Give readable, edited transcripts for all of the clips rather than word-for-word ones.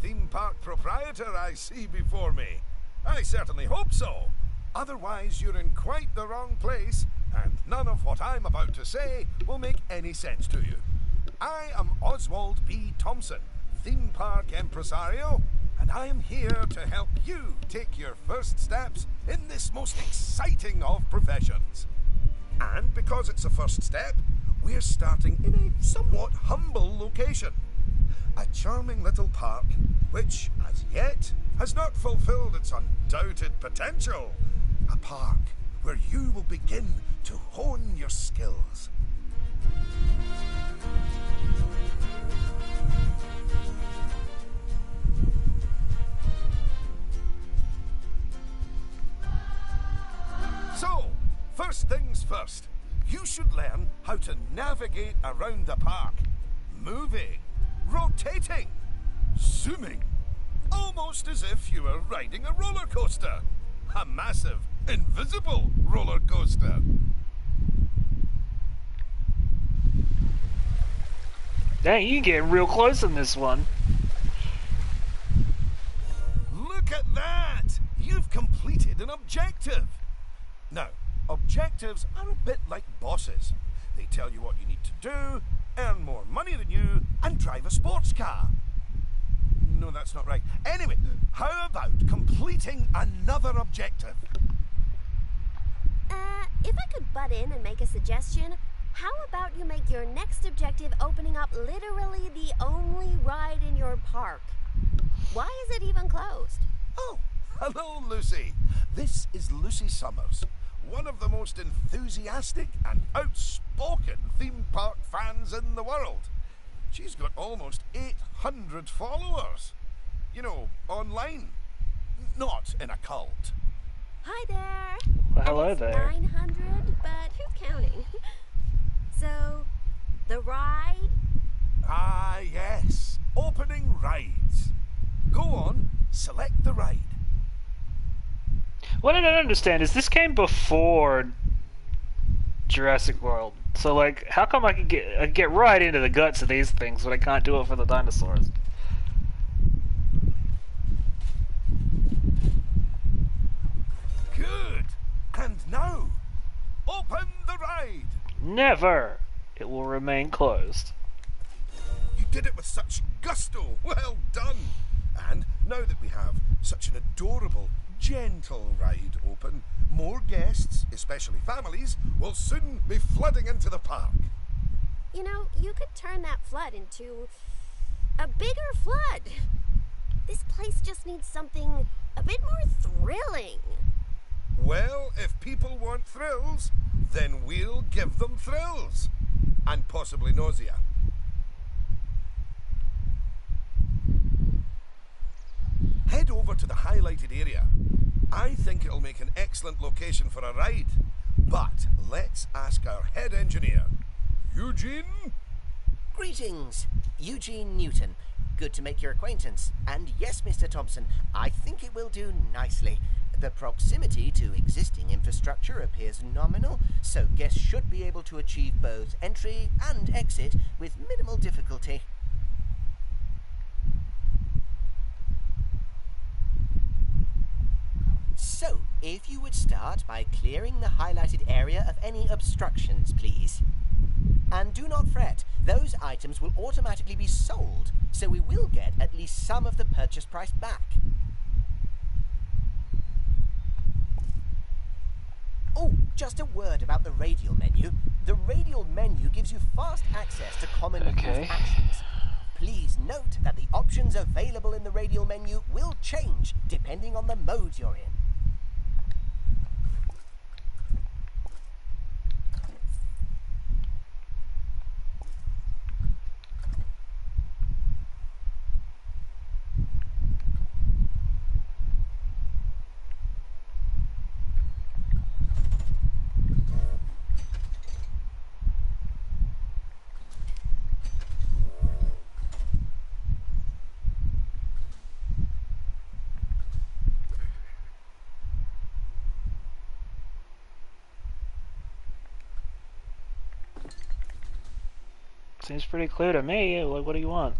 theme park proprietor I see before me. I certainly hope so. Otherwise, you're in quite the wrong place, and none of what I'm about to say will make any sense to you. I am Oswald B. Thompson, theme park impresario, and I am here to help you take your first steps in this most exciting of professions. And because it's a first step, we're starting in a somewhat humble location. A charming little park, which, as yet, has not fulfilled its undoubted potential. A park where you will begin to hone your skills. So, first things first, you should learn how to navigate around the park. Moving, rotating, zooming, almost as if you were riding a roller coaster. A massive, invisible roller coaster. Dang, you can get real close in this one. Look at that! You've completed an objective. Now, objectives are a bit like bosses. They tell you what you need to do, earn more money than you, and drive a sports car. No, that's not right. Anyway, how about completing another objective? If I could butt in and make a suggestion, how about you make your next objective opening up literally the only ride in your park? Why is it even closed? Oh, hello, Lucy. This is Lucy Summers, one of the most enthusiastic and outspoken theme park fans in the world. She's got almost 800 followers. You know, online. Not in a cult. Hi there. Well, hello it's there. 900, but who's counting? So, the ride? Ah, yes. Opening rides. Go on, select the ride. What I don't understand is this came before Jurassic World. So, like, how come I can get right into the guts of these things when I can't do it for the dinosaurs? Good. And now, open the ride. Never! It will remain closed. You did it with such gusto. Well done. And now that we have such an adorable, gentle ride open, more guests, especially families, will soon be flooding into the park. You know, you could turn that flood into a bigger flood. This place just needs something a bit more thrilling. Well, if people want thrills, then we'll give them thrills. And possibly nausea. Head over to the highlighted area. I think it'll make an excellent location for a ride. But let's ask our head engineer, Eugene? Greetings, Eugene Newton. Good to make your acquaintance. And yes, Mr. Thompson, I think it will do nicely. The proximity to existing infrastructure appears nominal, so guests should be able to achieve both entry and exit with minimal difficulty. So, if you would start by clearing the highlighted area of any obstructions, please. And do not fret, those items will automatically be sold, so we will get at least some of the purchase price back. Oh, just a word about the radial menu. The radial menu gives you fast access to commonly used actions. Please note that the options available in the radial menu will change depending on the mode you're in. Seems pretty clear to me. What do you want?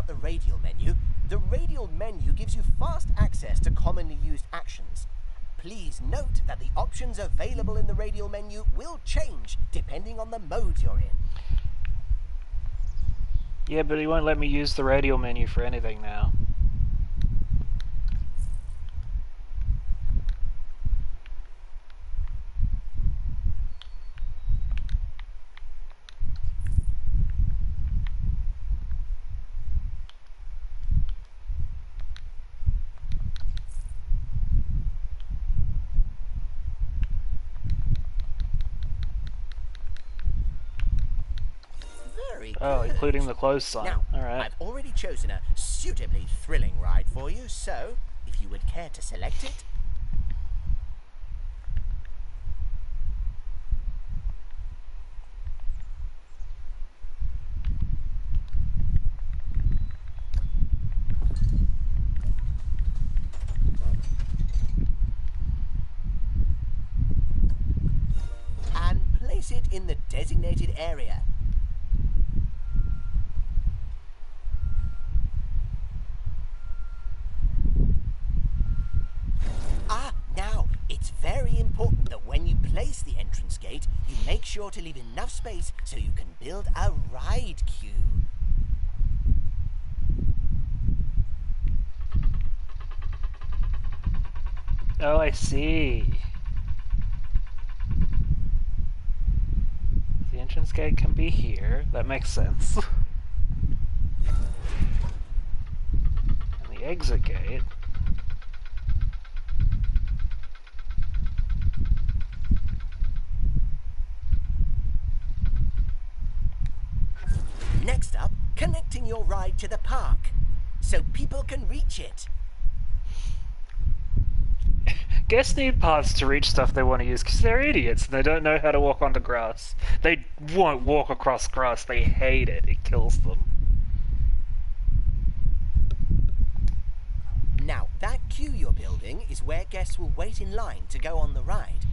about the radial menu, the radial menu gives you fast access to commonly used actions. Please note that the options available in the radial menu will change depending on the mode you're in. Yeah, but he won't let me use the radial menu for anything now. Very Oh, good. including the close sign. Now, Alright. I've already chosen a suitably thrilling ride for you, so if you would care to select it. And place it in the designated area. Now, it's very important that when you place the entrance gate, you make sure to leave enough space so you can build a ride queue. Oh, I see. The entrance gate can be here. That makes sense. And the exit gate. Next up, connecting your ride to the park so people can reach it. Guests need paths to reach stuff they want to use because they're idiots and they don't know how to walk onto grass. They won't walk across grass. They hate it. It kills them. Now, that queue you're building is where guests will wait in line to go on the ride.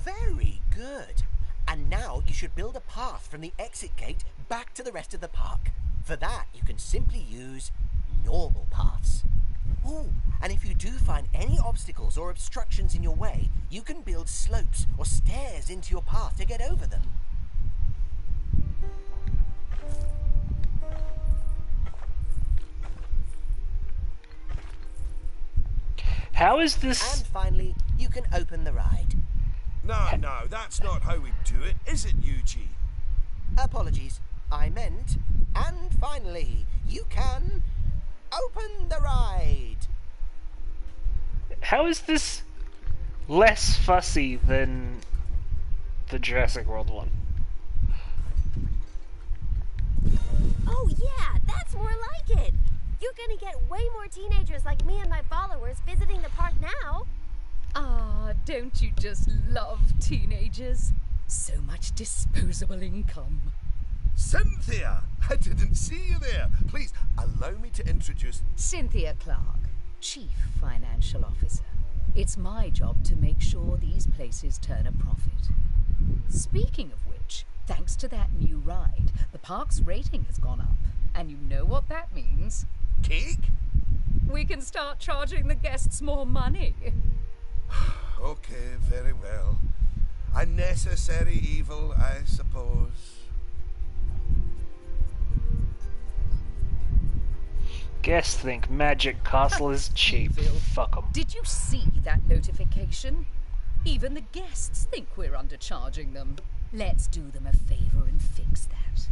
Very good. And now you should build a path from the exit gate back to the rest of the park. For that, you can simply use normal paths. Ooh, and if you do find any obstacles or obstructions in your way, you can build slopes or stairs into your path to get over them. How is this? And finally, you can open the ride. No, that's not how we do it, is it, Eugene? Apologies, I meant, and finally, you can open the ride. How is this less fussy than the Jurassic World one? Oh yeah, that's more like it. You're gonna get way more teenagers like me and my followers visiting the park now. Ah, don't you just love teenagers? So much disposable income. Cynthia! I didn't see you there. Please, allow me to introduce... Cynthia Clark, Chief Financial Officer. It's my job to make sure these places turn a profit. Speaking of which, thanks to that new ride, the park's rating has gone up. And you know what that means? Cake? We can start charging the guests more money. Okay, very well. A necessary evil, I suppose. Guests think Magic Castle is cheap. Evil. Fuck 'em. Did you see that notification? Even the guests think we're undercharging them. Let's do them a favor and fix that.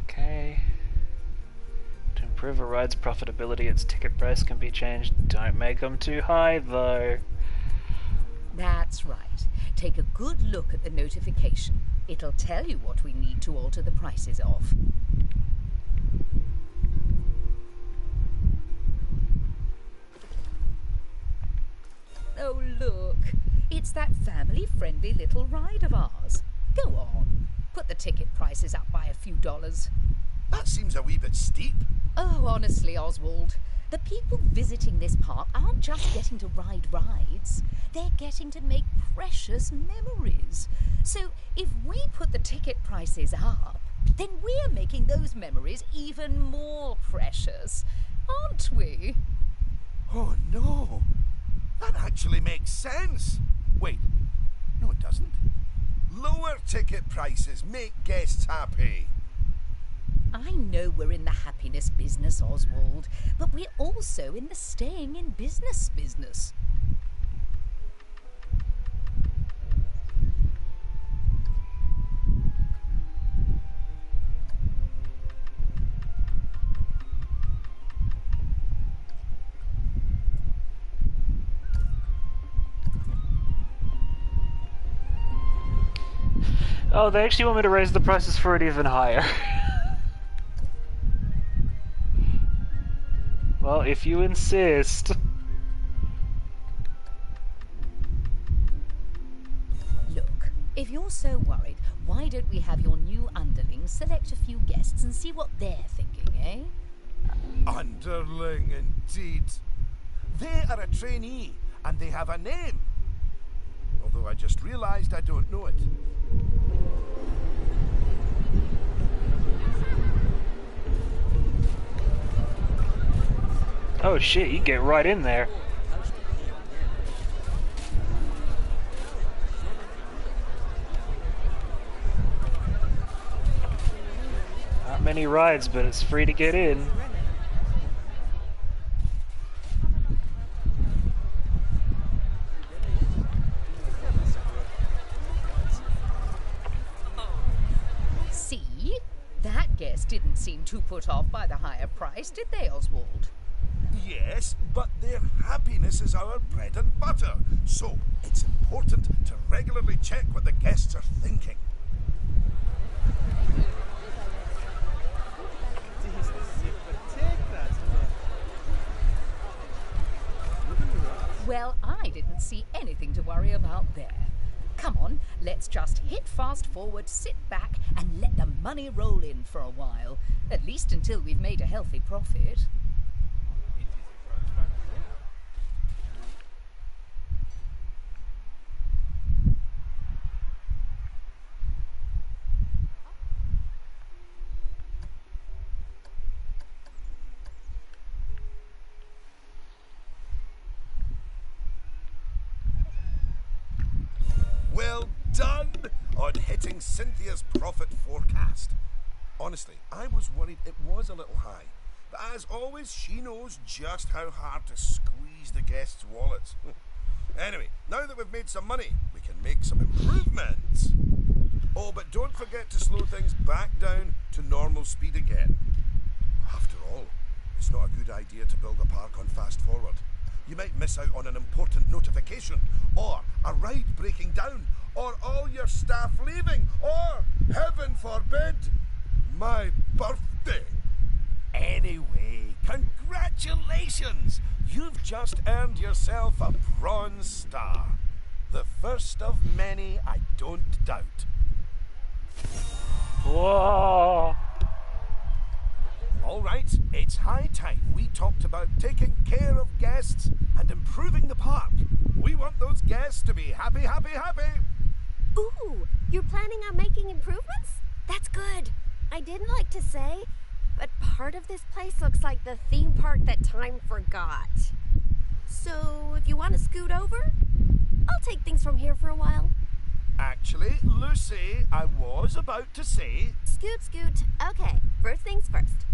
Okay. To improve a ride's profitability, its ticket price can be changed. Don't make them too high, though. That's right. Take a good look at the notification. It'll tell you what we need to alter the prices of. Oh, look. It's that family-friendly little ride of ours. Go on. Put the ticket prices up by a few dollars. That seems a wee bit steep. Oh, honestly, Oswald, The people visiting this park aren't just getting to ride rides, they're getting to make precious memories. So if we put the ticket prices up, then we're making those memories even more precious, aren't we? Oh no! That actually makes sense! Wait, no it doesn't. Lower ticket prices make guests happy. I know we're in the happiness business, Oswald, but we're also in the staying in business business. Oh, they actually want me to raise the prices for it even higher. Well, if you insist. Look, if you're so worried, why don't we have your new underlings select a few guests and see what they're thinking, eh? Underling, indeed. They are a trainee, and they have a name. Although I just realized I don't know it. Oh shit, you get right in there. Not many rides, but it's free to get in. See? That guest didn't seem too put off by the higher price, did they, Oswald? Yes, but their happiness is our bread and butter. So, it's important to regularly check what the guests are thinking. Well, I didn't see anything to worry about there. Come on, let's just hit fast forward, sit back, and let the money roll in for a while. At least until we've made a healthy profit. Well done on hitting Cynthia's profit forecast. Honestly, I was worried it was a little high. But as always, she knows just how hard to squeeze the guests' wallets. Anyway, now that we've made some money, we can make some improvements. Oh, but don't forget to slow things back down to normal speed again. After all, it's not a good idea to build a park on fast forward. You might miss out on an important notification, or a ride breaking down, or all your staff leaving, or, heaven forbid, my birthday. Anyway, congratulations! You've just earned yourself a Bronze Star. The first of many, I don't doubt. Whoa! All right, it's high time we talked about taking care of guests and improving the park. We want those guests to be happy, happy, happy. Ooh, you're planning on making improvements? That's good. I didn't like to say, but part of this place looks like the theme park that time forgot. So, if you want to scoot over, I'll take things from here for a while. Actually, Lucy, I was about to say... Scoot, scoot. Okay, first things first.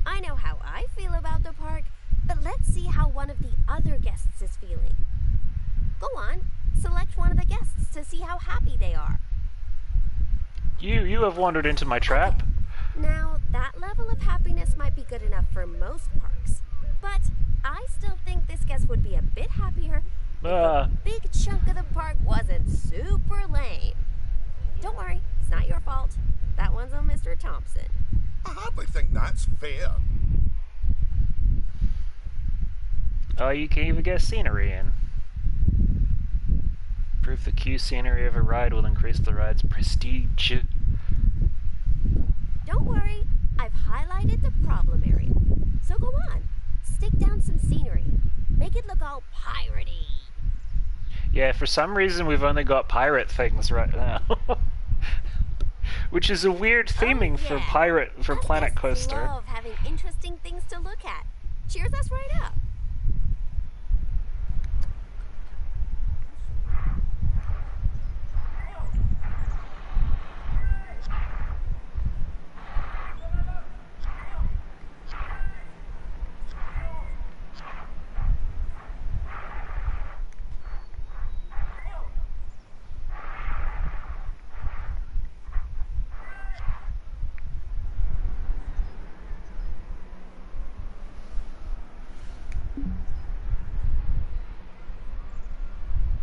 I know how I feel about the park, but let's see how one of the other guests is feeling. Go on, select one of the guests to see how happy they are. You have wandered into my trap. Now, that level of happiness might be good enough for most parks, but I still think this guest would be a bit happier if a big chunk of the park wasn't super lame. Don't worry, it's not your fault. That one's on Mr. Thompson. I hardly think that's fair. Oh, you can even get scenery in. Proof the queue scenery of a ride will increase the ride's prestige. Don't worry, I've highlighted the problem area. So go on, stick down some scenery. Make it look all piratey. Yeah, for some reason we've only got pirate things right now. Which is a weird theming for Planet Coaster. I love having interesting things to look at. Cheers us right up.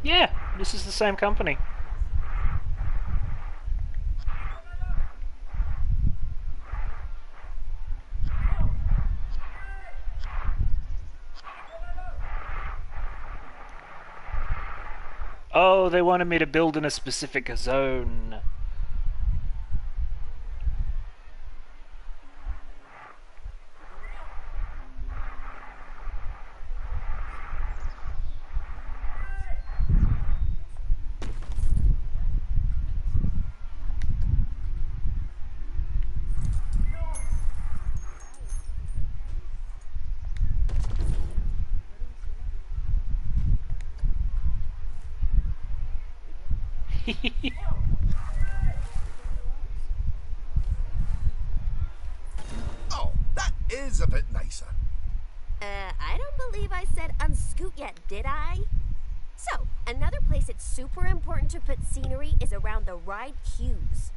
Yeah, this is the same company. Oh, they wanted me to build in a specific zone. Oh, that is a bit nicer. I don't believe I said unscoot yet, did I? So, another place it's super important to put scenery is around the ride queues.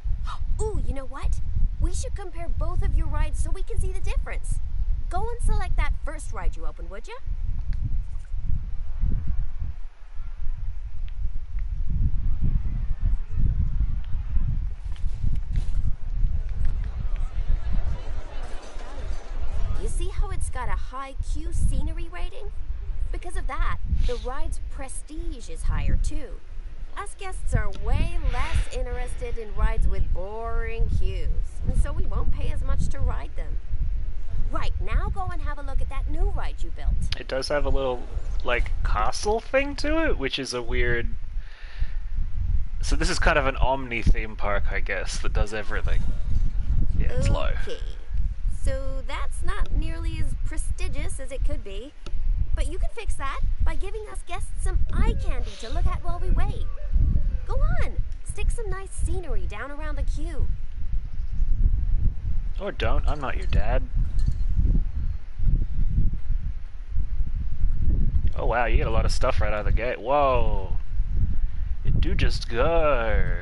Ooh, you know what? We should compare both of your rides so we can see the difference. Go and select that first ride you opened, would you? You see how it's got a high queue scenery rating? Because of that, the ride's prestige is higher too. Us guests are way less interested in rides with boring queues, and so we won't pay as much to ride them. Right, now go and have a look at that new ride you built. It does have a little, like, castle thing to it, which is a weird... So this is kind of an Omni theme park, I guess, that does everything. Yeah, it's low. Okay, so that's not nearly as prestigious as it could be. But you can fix that by giving us guests some eye candy to look at while we wait. Go on, stick some nice scenery down around the queue. Or don't, I'm not your dad. Oh wow, you get a lot of stuff right out of the gate. Whoa! It do just go.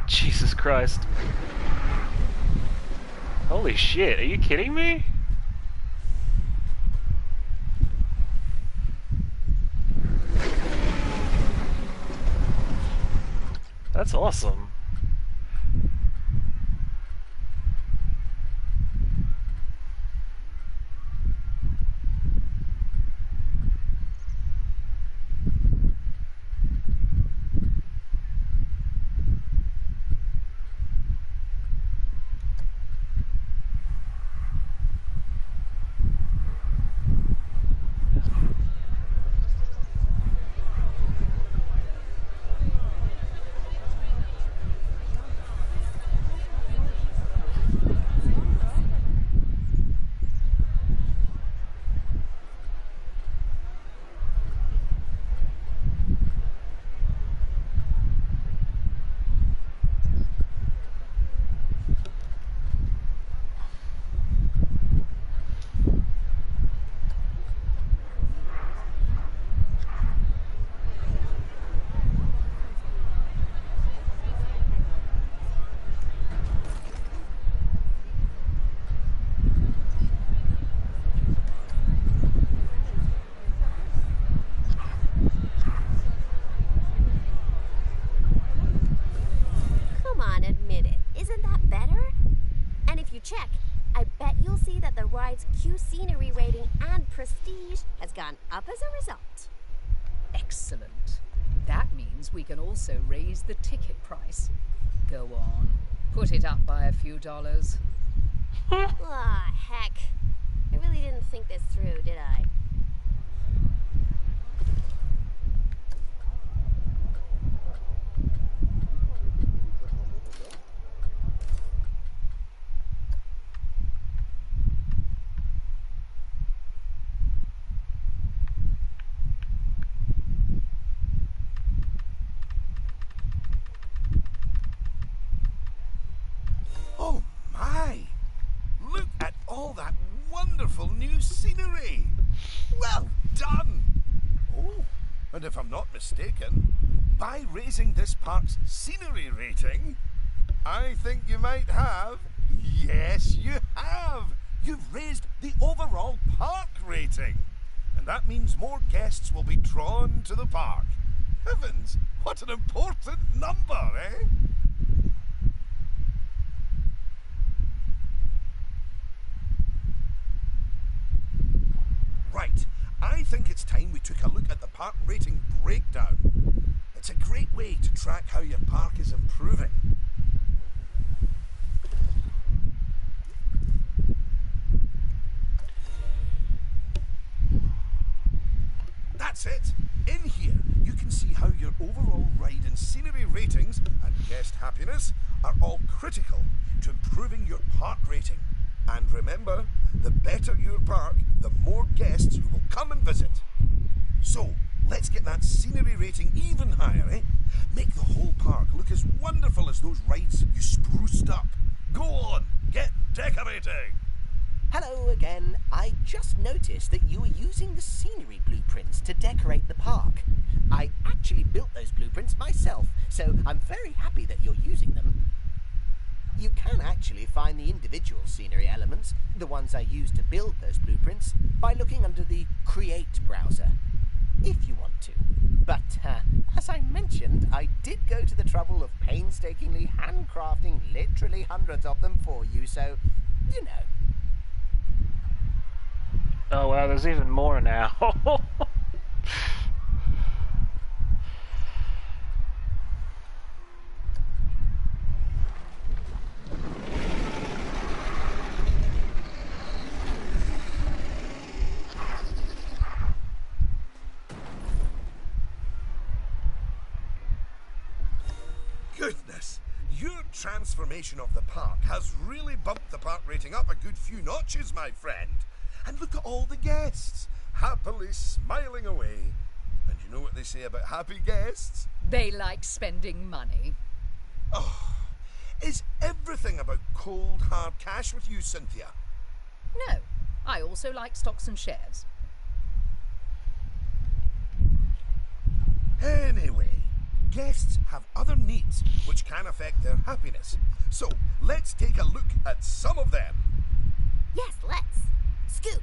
Jesus Christ. Holy shit, are you kidding me? That's awesome. Come on, admit it. Isn't that better? And if you check, I ride's Q scenery rating and prestige has gone up as a result. Excellent. That means we can also raise the ticket price. Go on. Put it up by a few dollars. Aw, heck. I really didn't think this through, did I? Oh my! Look at all that wonderful new scenery! Well done! Oh, and if I'm not mistaken, by raising this park's scenery rating, I think you might have. Yes, you have! You've raised the overall park rating. And that means more guests will be drawn to the park. Heavens, what an important number, eh? Right, I think it's time we took a look at the park rating breakdown. It's a great way to track how your park is improving. That's it. In here, you can see how your overall ride and scenery ratings and guest happiness are all critical to improving your park rating. And remember, the better your park, the more guests who will come and visit. So, let's get that scenery rating even higher, eh? Make the whole park look as wonderful as those rides you spruced up. Go on, get decorating! Hello again. I just noticed that you were using the scenery blueprints to decorate the park. I actually built those blueprints myself, so I'm very happy that you're using them. You can actually find the individual scenery elements, the ones I used to build those blueprints, by looking under the Create browser, if you want to. But, as I mentioned, I did go to the trouble of painstakingly handcrafting literally hundreds of them for you, so, you know. Oh wow, there's even more now. Goodness, your transformation of the park has really bumped the park rating up a good few notches, my friend. And look at all the guests, happily smiling away. And you know what they say about happy guests? They like spending money. Oh, is everything about cold, hard cash with you, Cynthia? No, I also like stocks and shares. Anyway, guests have other needs which can affect their happiness. So, let's take a look at some of them. Yes, let's. Scoot.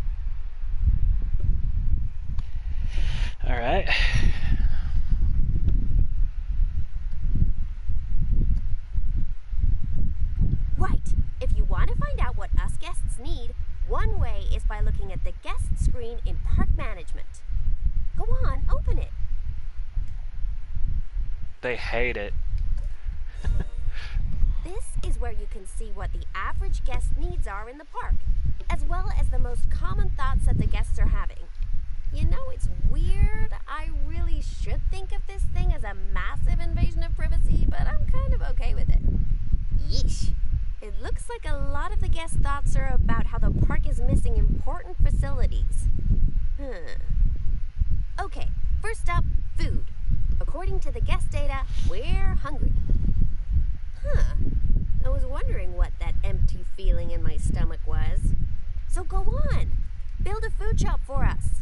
Alright. Right. If you want to find out what us guests need, one way is by looking at the guest screen in Park Management. Go on, open it. They hate it. This is where you can see what the average guest needs are in the park, as well as the most common thoughts that the guests are having. You know, it's weird. I really should think of this thing as a massive invasion of privacy, but I'm kind of okay with it. Yeesh. It looks like a lot of the guest thoughts are about how the park is missing important facilities. Okay, first up, food. According to the guest data, we're hungry. I was wondering what that empty feeling in my stomach was. So go on, build a food shop for us.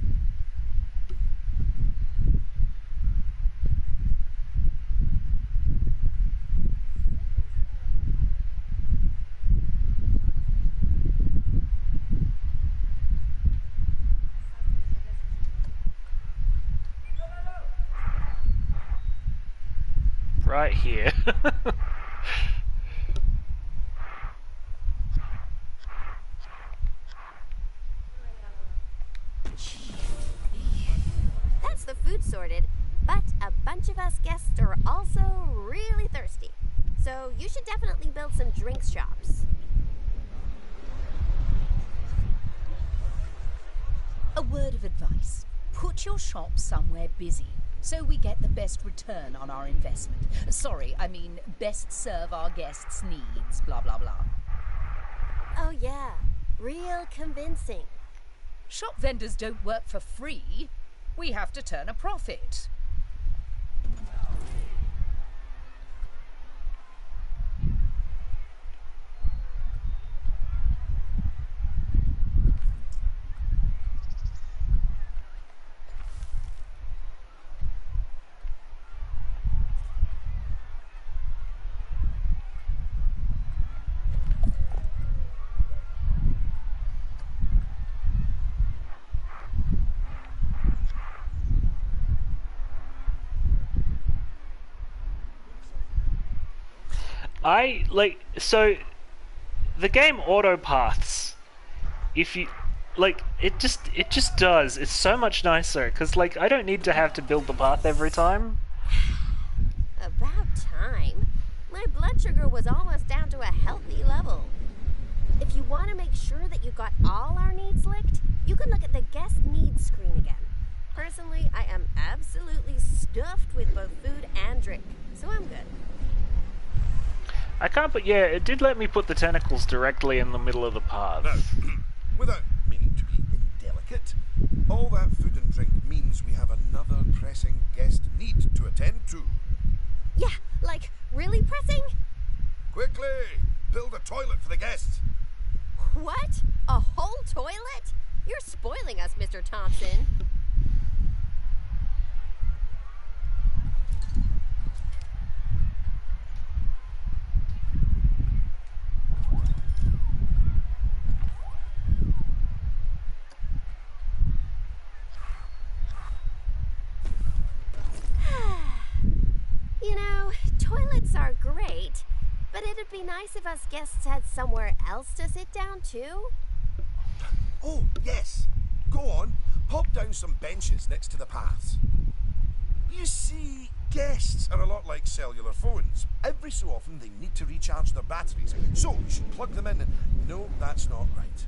Right here. so you should definitely build some drinks shops. A word of advice. Put your shop somewhere busy, so we get the best return on our investment. Sorry, I mean best serve our guests' needs, blah blah blah. Oh yeah, real convincing. Shop vendors don't work for free. We have to turn a profit. So the game auto paths, if you it just does. It's so much nicer because I don't need to have to build the path every time. About time. My blood sugar was almost down to a healthy level. If you want to make sure that you got all our needs licked, you can look at the guest needs screen again. Personally, I am absolutely stuffed with both food and drink, so I'm good. I can't, but yeah, it did let me put the tentacles directly in the middle of the path. Now, without meaning to be indelicate, all that food and drink means we have another pressing guest need to attend to. Yeah, really pressing? Quickly, build a toilet for the guests. What? A whole toilet? You're spoiling us, Mr. Thompson. You know, toilets are great, but it'd be nice if us guests had somewhere else to sit down, too. Oh, yes. Go on, pop down some benches next to the paths. You see, guests are a lot like cellular phones. Every so often they need to recharge their batteries, so you should plug them in and... No, that's not right.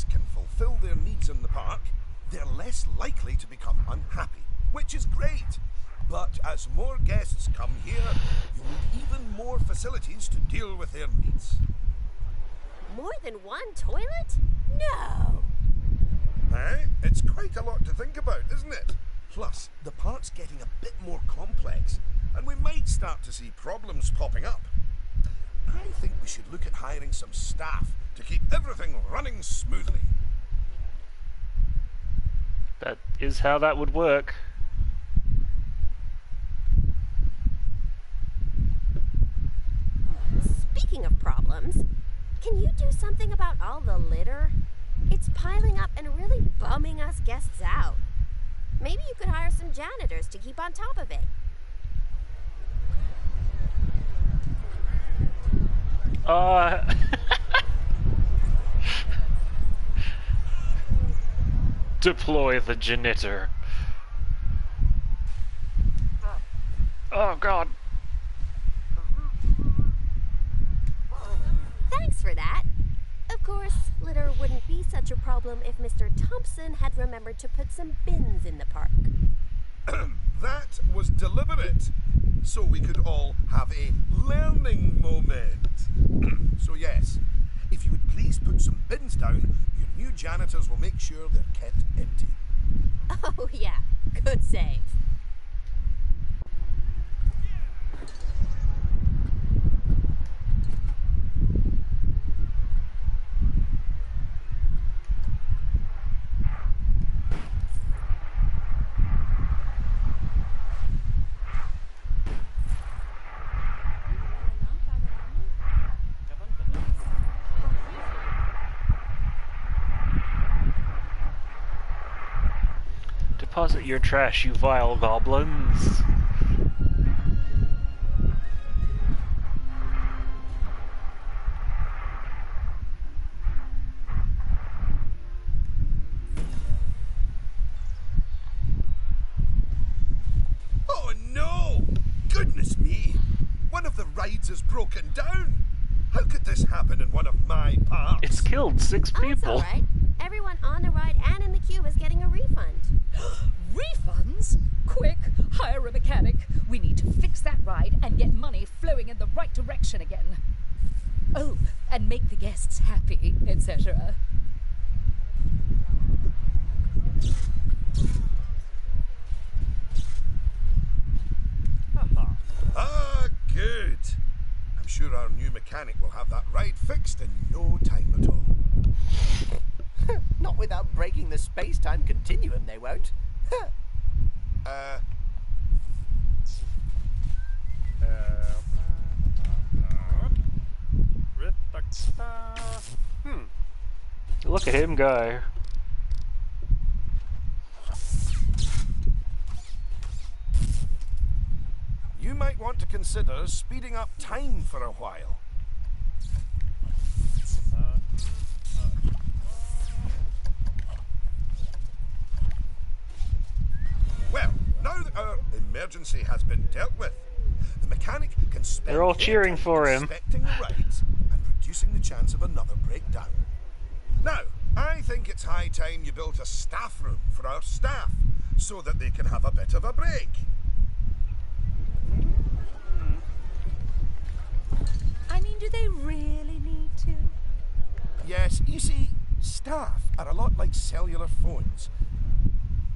Can fulfill their needs in the park, they're less likely to become unhappy, which is great. But as more guests come here, you need even more facilities to deal with their needs. More than one toilet? No! It's quite a lot to think about, isn't it? Plus, the park's getting a bit more complex, and we might start to see problems popping up. I think we should look at hiring some staff to keep everything running smoothly. That is how that would work. Speaking of problems, can you do something about all the litter? It's piling up and really bumming us guests out. Maybe you could hire some janitors to keep on top of it. Deploy the janitor. Oh god. Thanks for that. Of course, litter wouldn't be such a problem if Mr. Thompson had remembered to put some bins in the park. That was deliberate, so we could all have a learning moment. So yes, if you would please put some bins down, you new janitors will make sure they're kept empty. Oh, yeah. Good save. Deposit your trash, you vile goblins. Oh no! Goodness me! One of the rides is broken down! How could this happen in one of my parks? It's killed 6 Oh, it's people. all right. Everyone on the ride and in the queue is getting a refund. Refunds? Quick, hire a mechanic. We need to fix that ride and get money flowing in the right direction again. Oh, and make the guests happy, etc. Ah, good. I'm sure our new mechanic will have that ride fixed in no time at all. Not without breaking the space-time continuum, they won't. Look at him go. You might want to consider speeding up time for a while. Well, now that our emergency has been dealt with, the mechanic can spend They're all their cheering time for him. inspecting the rides and reducing the chance of another breakdown. Now, I think it's high time you built a staff room for our staff so that they can have a bit of a break. I mean, do they really need to? Yes, you see, staff are a lot like cellular phones.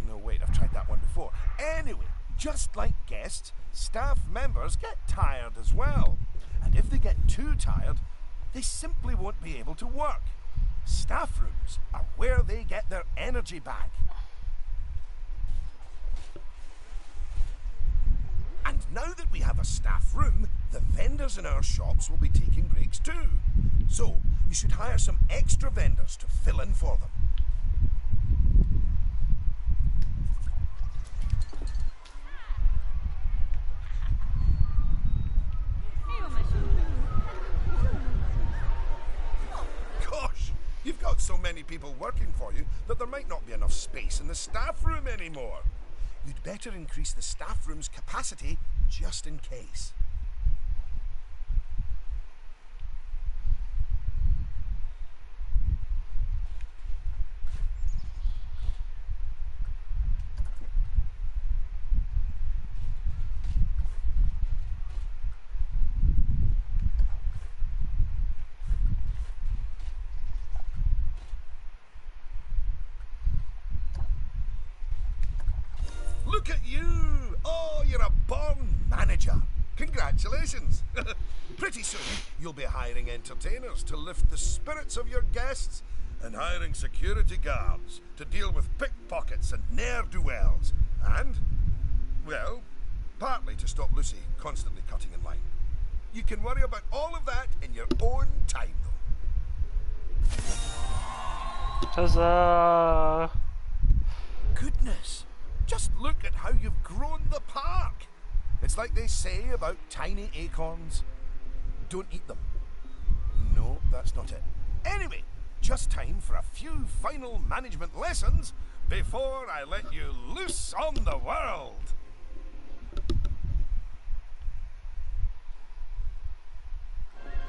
No, wait, I've tried that one before. Anyway, just like guests, staff members get tired as well. And if they get too tired, they simply won't be able to work. Staff rooms are where they get their energy back. And now that we have a staff room, the vendors in our shops will be taking breaks too. So, you should hire some extra vendors to fill in for them. Gosh, you've got so many people working for you that there might not be enough space in the staff room anymore. You'd better increase the staff room's capacity just in case. Look at you! Oh, you're a born manager. Congratulations. Pretty soon, you'll be hiring entertainers to lift the spirits of your guests and hiring security guards to deal with pickpockets and ne'er-do-wells. And, well, partly to stop Lucy constantly cutting in line. You can worry about all of that in your own time, though. Huzzah! Goodness! Just look at how you've grown the park. It's like they say about tiny acorns. Don't eat them. No, that's not it. Anyway, just time for a few final management lessons before I let you loose on the world.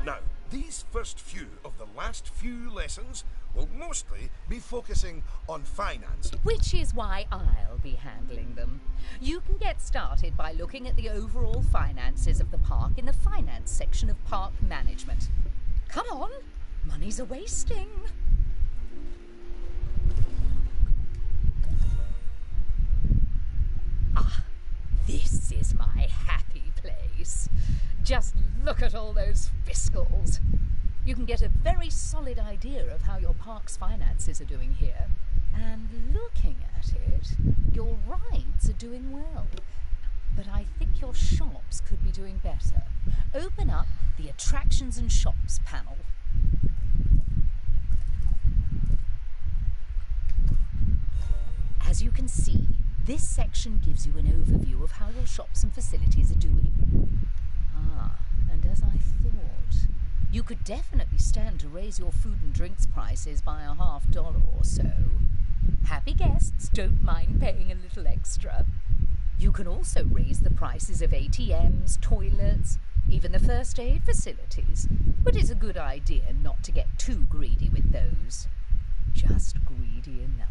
Now, these first few of the last few lessons will mostly be focusing on finance. Which is why I'll be handling them. You can get started by looking at the overall finances of the park in the finance section of park management. Come on, money's a wasting. at all those fiscals. You can get a very solid idea of how your park's finances are doing here. And looking at it, your rides are doing well. But I think your shops could be doing better. Open up the Attractions and Shops panel. As you can see, this section gives you an overview of how your shops and facilities are doing. Ah, and as I thought, you could definitely stand to raise your food and drinks prices by $50 or so. Happy guests don't mind paying a little extra. You can also raise the prices of ATMs, toilets, even the first aid facilities. But it's a good idea not to get too greedy with those. Just greedy enough.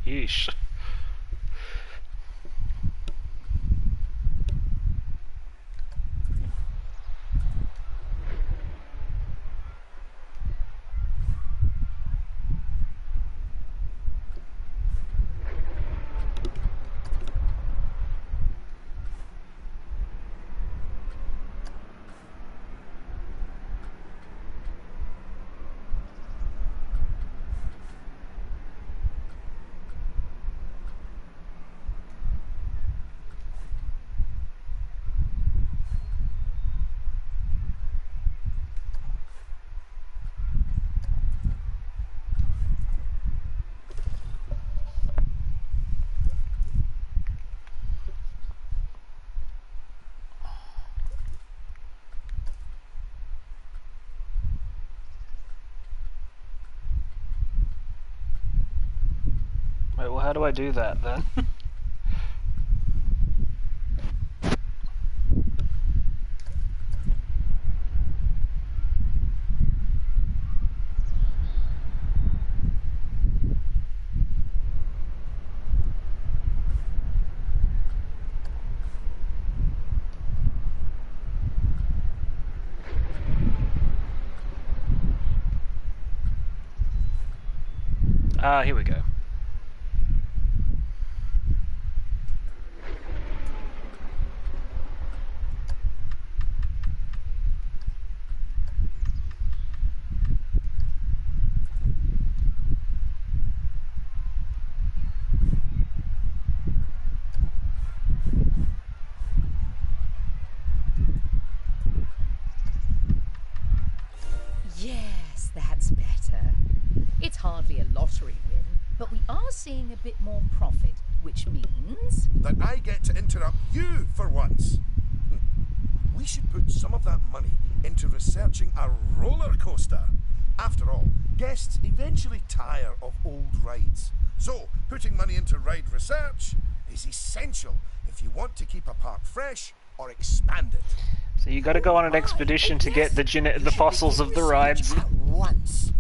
Yeesh. Wait, well, how do I do that then? Here we go. Yes, that's better. It's hardly a lottery win, but we are seeing a bit more profit, which means... that I get to interrupt you for once. We should put some of that money into researching a roller coaster. After all, guests eventually tire of old rides. So, putting money into ride research is essential if you want to keep a park fresh or expand it. So you got to go on an expedition to get the fossils of the rides. At once.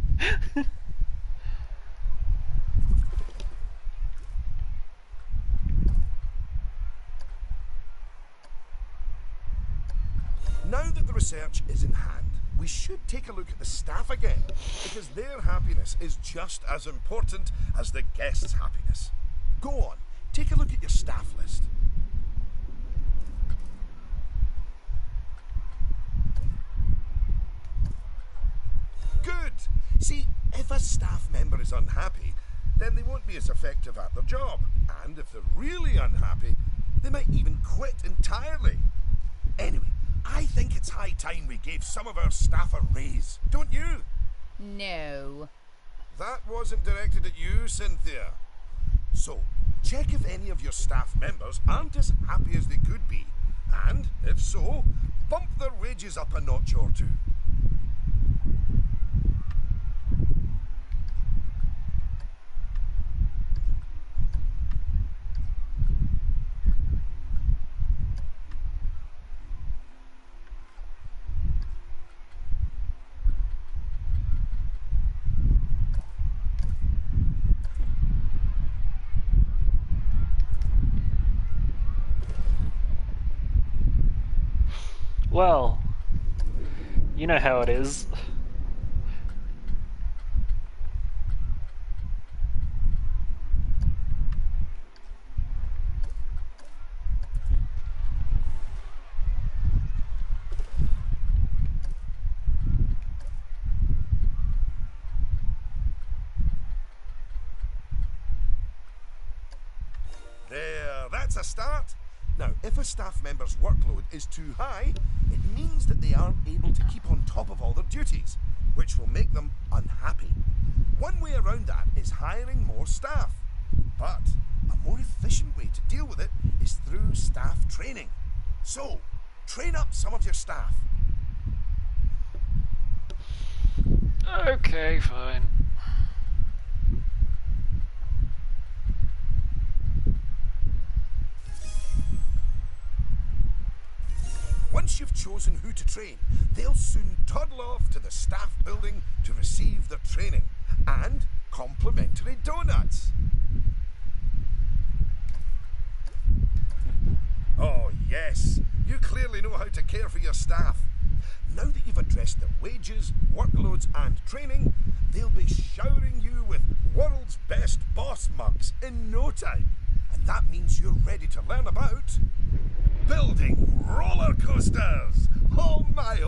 Now that the research is in hand, we should take a look at the staff again, because their happiness is just as important as the guests' happiness. Go on, take a look at your staff list. Good! See, if a staff member is unhappy, then they won't be as effective at their job. And if they're really unhappy, they might even quit entirely. Anyway, I think it's high time we gave some of our staff a raise, don't you? No. That wasn't directed at you, Cynthia. So, check if any of your staff members aren't as happy as they could be. And, if so, bump their wages up a notch or two. Well, you know how it is. That's a start. Now, if a staff member's workload is too high, it means that they aren't able to keep on top of all their duties, which will make them unhappy. One way around that is hiring more staff. But a more efficient way to deal with it is through staff training. So, train up some of your staff. Okay, fine. Once you've chosen who to train, they'll soon toddle off to the staff building to receive their training and complimentary donuts. Oh yes, you clearly know how to care for your staff. Now that you've addressed their wages, workloads and training, they'll be showering you with world's best boss mugs in no time. And that means you're ready to learn about building roller coasters. Oh my.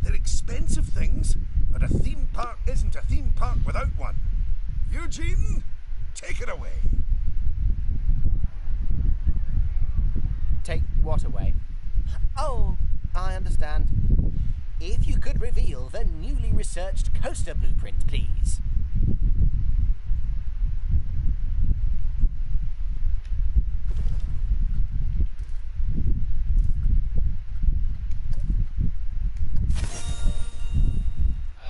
They're expensive things, but a theme park isn't a theme park without one. Eugene, take it away. Take what away? Oh, I understand. If you could reveal the newly researched coaster blueprint, please.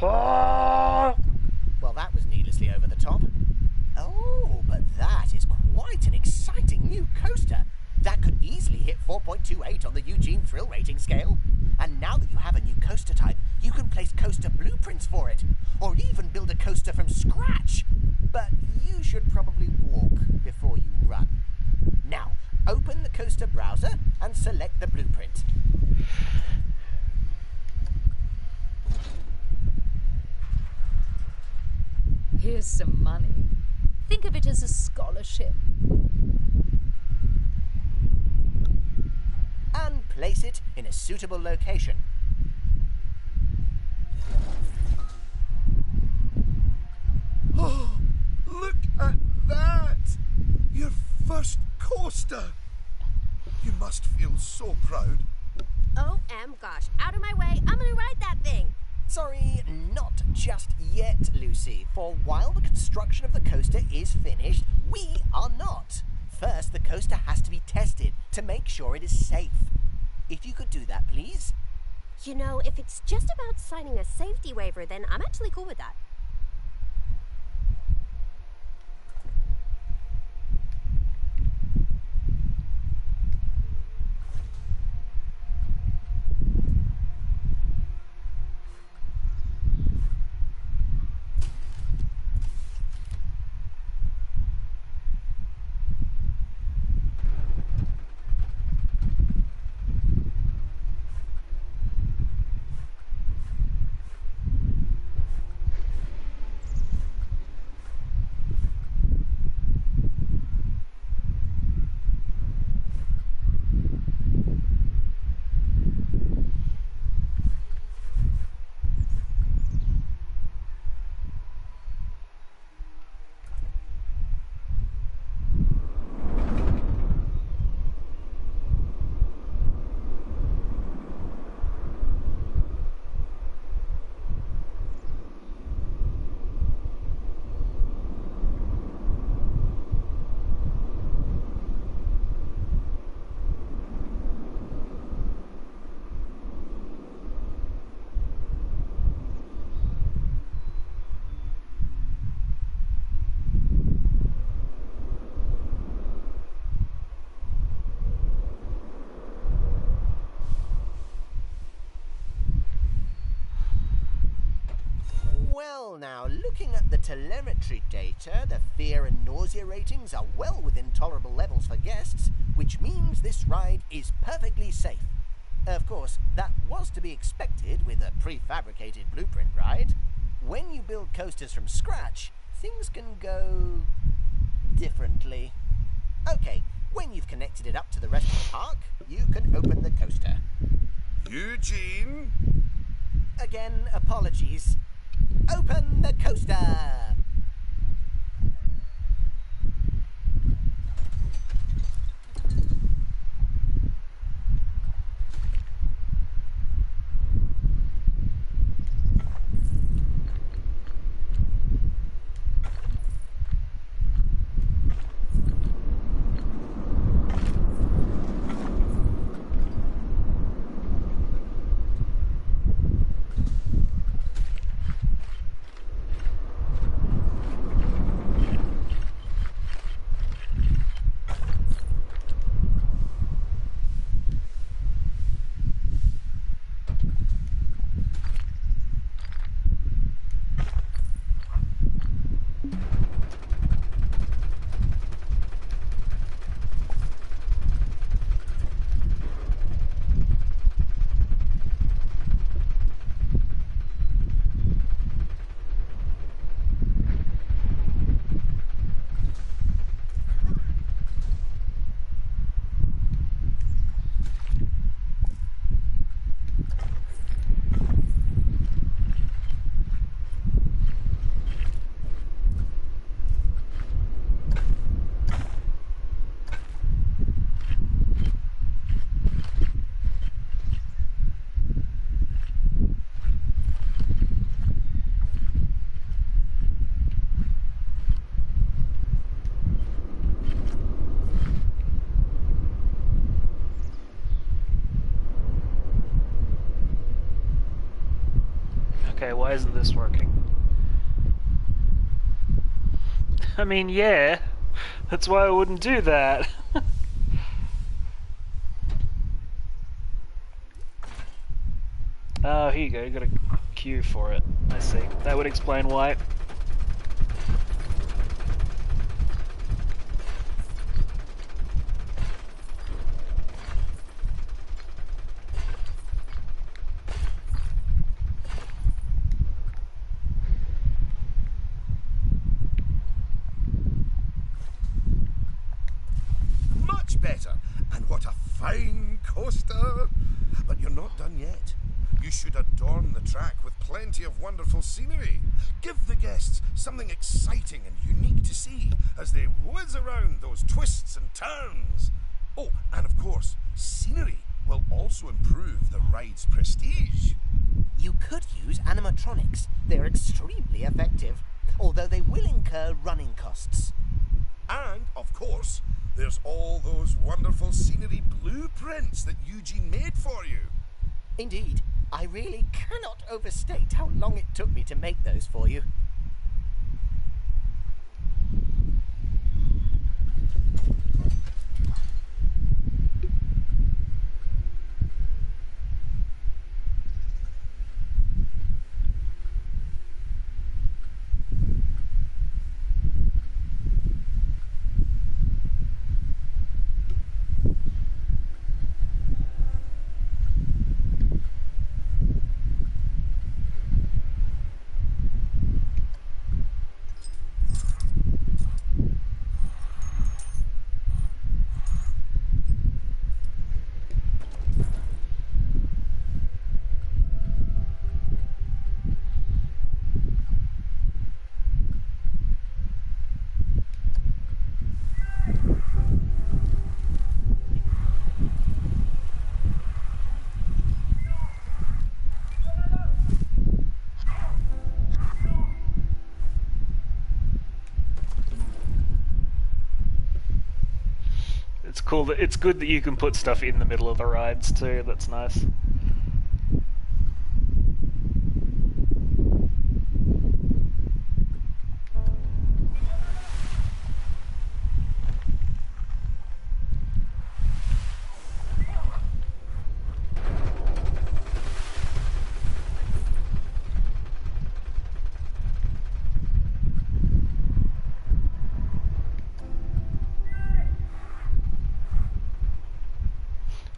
Well, that was needlessly over the top. Oh, but that is quite an exciting new coaster. That could easily hit 4.28 on the Eugene Thrill Rating scale. And now that you have a new coaster type, you can place coaster blueprints for it, or even build a coaster from scratch. But you should probably walk before you run. Now, open the coaster browser and select the blueprint. Here's some money. Think of it as a scholarship. And place it in a suitable location. Oh, look at that! Your first coaster! You must feel so proud. OM gosh, out of my way, I'm gonna ride that thing! Sorry, not just yet, Lucy. For while the construction of the coaster is finished, we are not. First, the coaster has to be tested to make sure it is safe. If you could do that, please. You know, if it's just about signing a safety waiver, then I'm actually cool with that. Well now, looking at the telemetry data, the fear and nausea ratings are well within tolerable levels for guests, which means this ride is perfectly safe. Of course, that was to be expected with a prefabricated blueprint ride. When you build coasters from scratch, things can go differently. Okay, when you've connected it up to the rest of the park, you can open the coaster. Eugene? Again, apologies. Open the coaster! Why isn't this working? I mean, yeah. That's why I wouldn't do that. Oh, here you go. You got a queue for it. I see. That would explain why. Better. And what a fine coaster! But you're not done yet. You should adorn the track with plenty of wonderful scenery. Give the guests something exciting and unique to see as they whiz around those twists and turns. Oh, and of course, scenery will also improve the ride's prestige. You could use animatronics. They're extremely effective, although they will incur running costs. And, of course, there's all those wonderful scenery blueprints that Eugene made for you. Indeed, I really cannot overstate how long it took me to make those for you. It's cool that it's good that you can put stuff in the middle of the rides too. That's nice.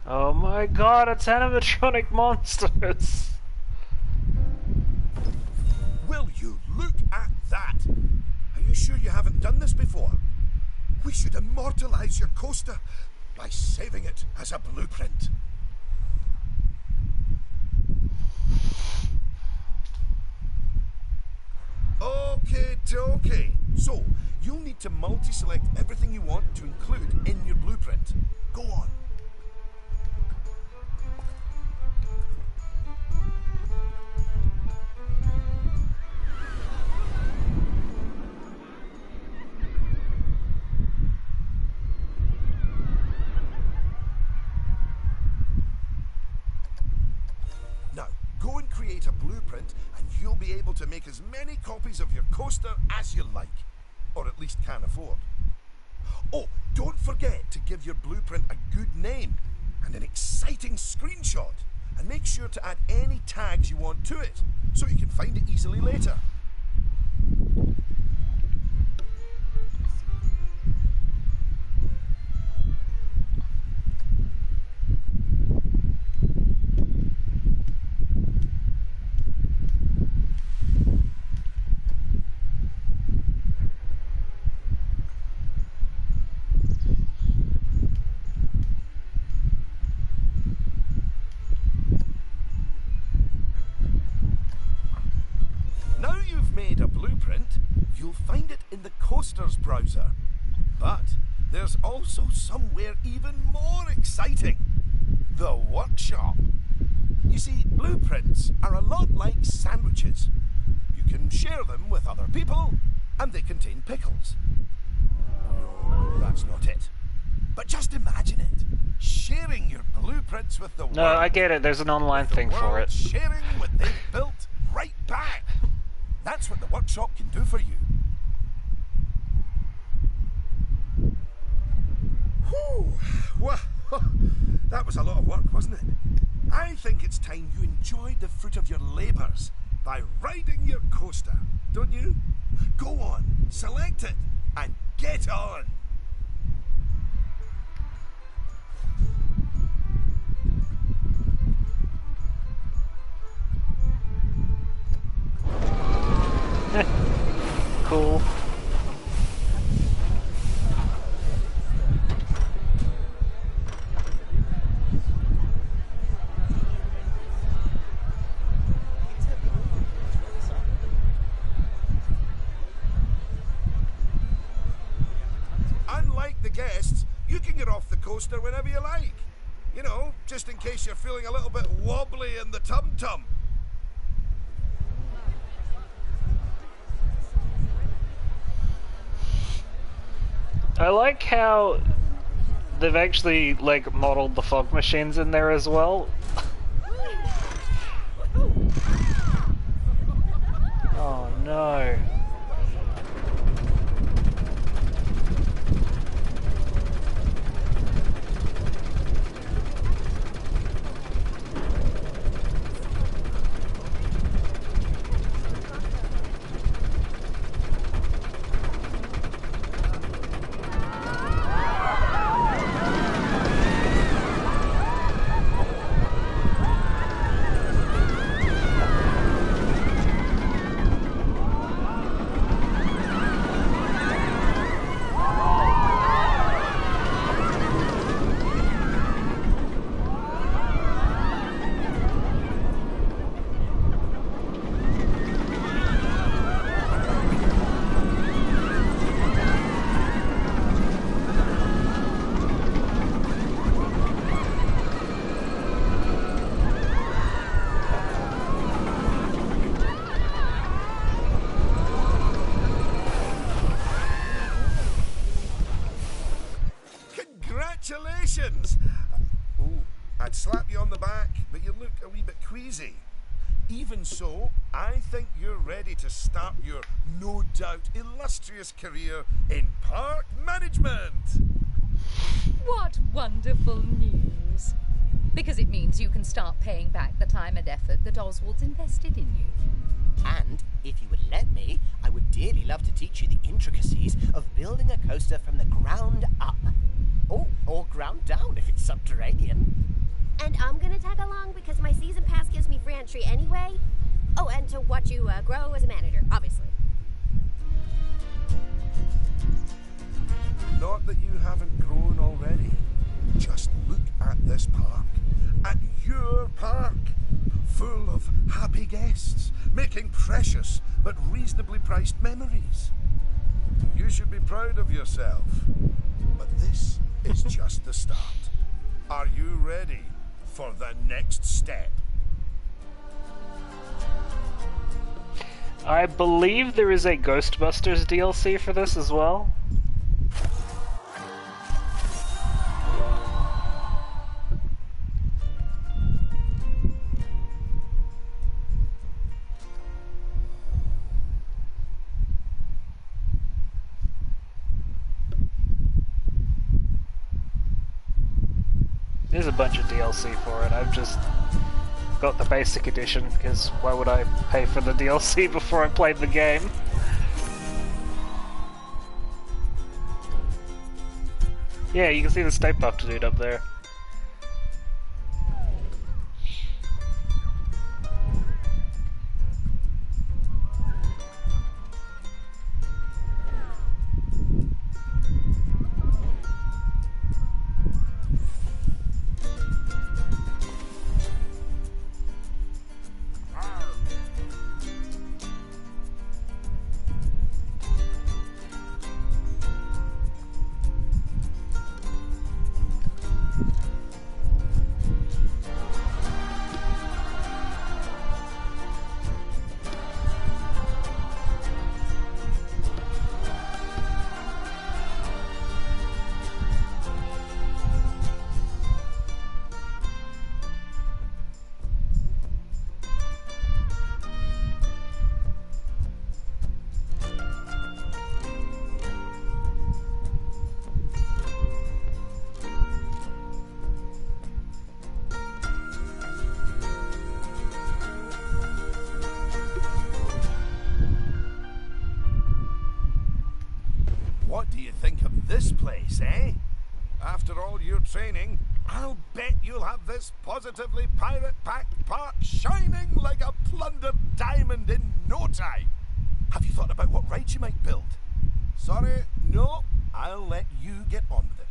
Oh my god, it's animatronic monsters! Will you look at that? Are you sure you haven't done this before? We should immortalize your coaster by saving it as a blueprint. Okay. So, you'll need to multi-select everything you want to include in your blueprint. Go on. Now, go and create a blueprint and you'll be able to make as many copies of your coaster as you like. Or at least can afford. Oh, don't forget to give your blueprint a good name and an exciting screenshot. And make sure to add any tags you want to it, so you can find it easily later. Now you've made a blueprint, you'll find it in the Coasters browser. But there's also somewhere even more exciting. The workshop. You see, blueprints are a lot like sandwiches. You can share them with other people, and they contain pickles. No, that's not it. But just imagine it. Sharing your blueprints with the world. No, I get it. There's an online thing for it. Sharing what they've built right back. That's what the workshop can do for you. Whew. Well, that was a lot of work, wasn't it? I think it's time you enjoyed the fruit of your labours by riding your coaster, don't you? Go on, select it, and get on. Cool. Unlike the guests, you can get off the coaster whenever you like. You know, just in case you're feeling a little bit wobbly in the tum-tum. I like how they've actually, like, modeled the fog machines in there as well. Oh no. Congratulations! Oh, I'd slap you on the back, but you look a wee bit queasy. Even so, I think you're ready to start your, no doubt, illustrious career in park management. What wonderful news! Because it means you can start paying back the time and effort that Oswald's invested in you. And if you would let me, I would dearly love to teach you the intricacies of building a coaster from the ground up. Oh, or ground down if it's subterranean. And I'm gonna tag along because my season pass gives me free entry anyway. Oh, and to watch you grow as a manager, obviously. Not that you haven't grown already. Just look at this park. At your park. Full of happy guests, making precious but reasonably priced memories. You should be proud of yourself. But this is just the start. Are you ready for the next step? I believe there is a Ghostbusters DLC for this as well. There's a bunch of DLC for it. I've just got the basic edition because why would I pay for the DLC before I played the game? Yeah, you can see the Stay Puft dude up there. What do you think of this place, eh? After all your training, I'll bet you'll have this positively pirate-packed park shining like a plundered diamond in no time. Have you thought about what rides you might build? Sorry, no, I'll let you get on with it.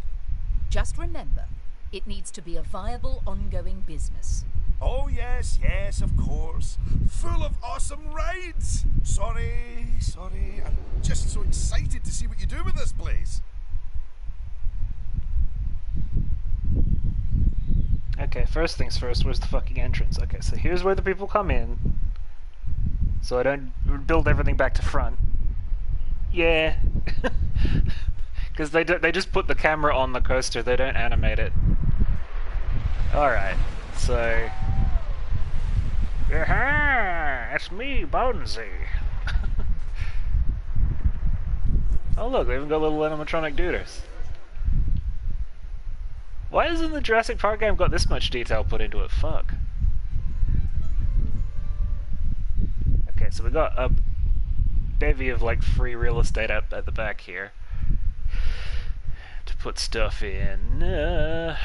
Just remember, it needs to be a viable, ongoing business. Oh, yes, of course. Full of awesome rides. Sorry. I'm just so excited to see what you do with this place. Okay, first things first, where's the fucking entrance? Okay, so here's where the people come in. So I don't build everything back to front. Yeah. Because they just put the camera on the coaster, they don't animate it. Alright, so... Aha! It's me, Bonesy! Oh look, they even got little animatronic duders. Why hasn't the Jurassic Park game got this much detail put into it? Fuck. Okay, so we got a bevy of like free real estate up at the back here to put stuff in.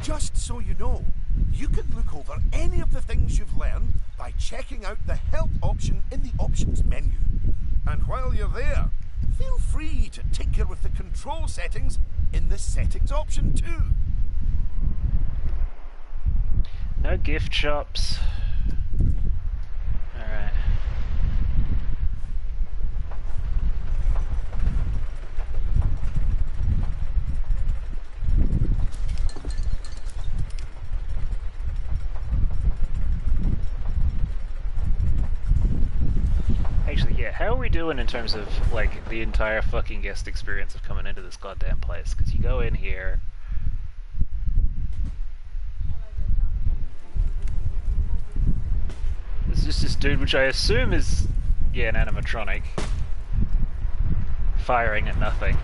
Just so you know, you can look over any of the things you've learned by checking out the help option in the options menu. And while you're there, feel free to tinker with the control settings in the settings option too. No gift shops. Alright. Actually, yeah, how are we doing in terms of, like, the entire fucking guest experience of coming into this goddamn place? Because you go in here... There's just this dude, which I assume is, yeah, an animatronic, firing at nothing,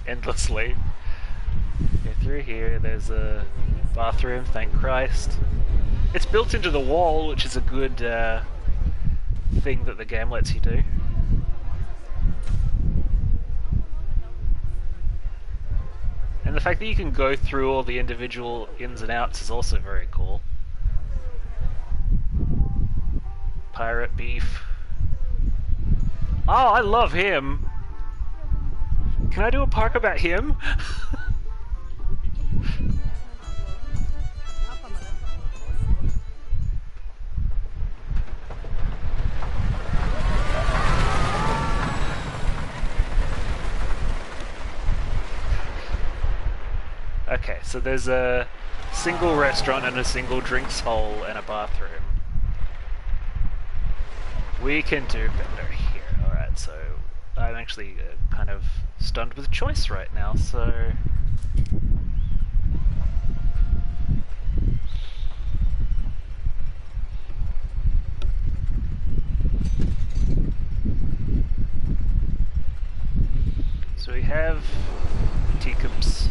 endlessly. Go through here, there's a bathroom, thank Christ. It's built into the wall, which is a good, thing that the game lets you do. And the fact that you can go through all the individual ins and outs is also very cool. Pirate beef. Oh, I love him! Can I do a park about him? Okay, so there's a single restaurant and a single drinks hole and a bathroom. We can do better here. Alright, so I'm actually kind of stunned with choice right now, so... So we have teacups.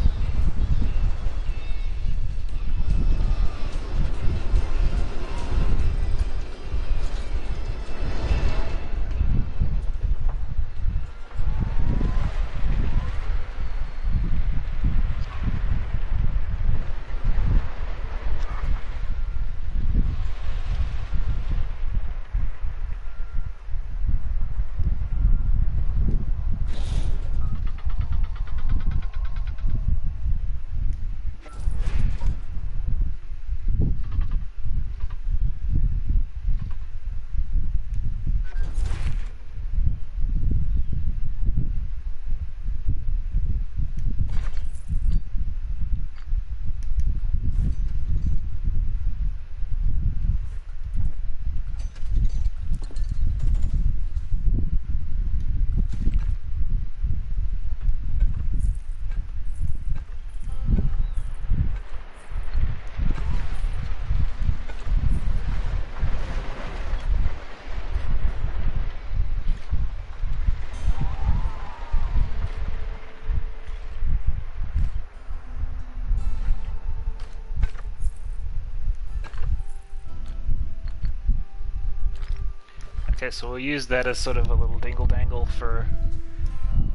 Okay, so we'll use that as sort of a little dingle-dangle for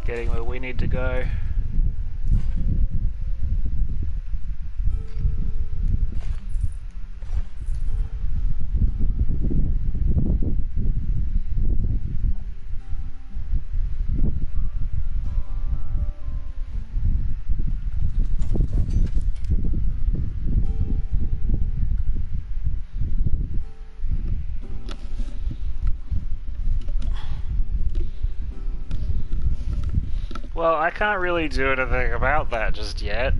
getting where we need to go. Well, I can't really do anything about that just yet.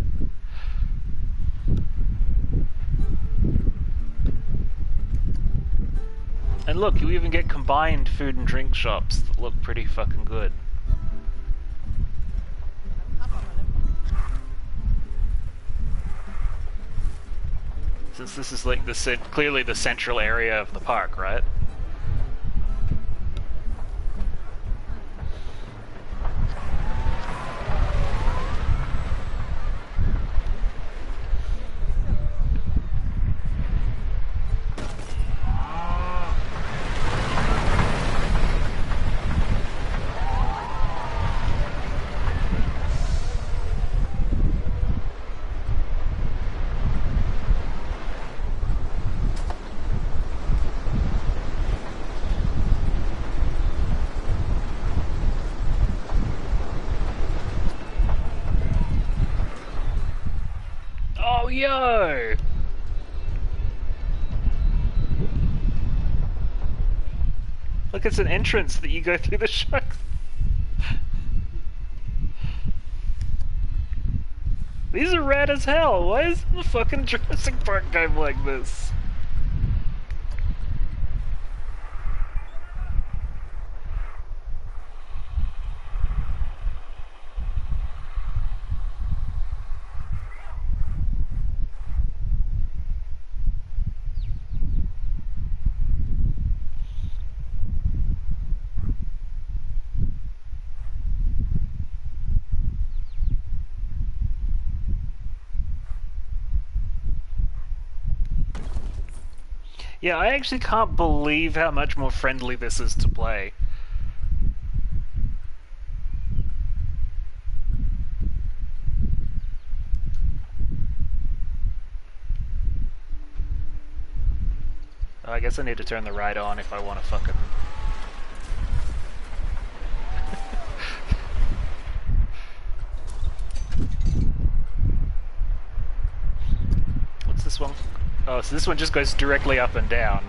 And look, you even get combined food and drink shops that look pretty fucking good. Since this is like clearly the central area of the park, right? Yo! Look, it's an entrance that you go through the show. These are rad as hell. Why is the fucking Jurassic Park game like this? Yeah, I actually can't believe how much more friendly this is to play. I guess I need to turn the ride on if I want to fucking... What's this one? Oh, so this one just goes directly up and down.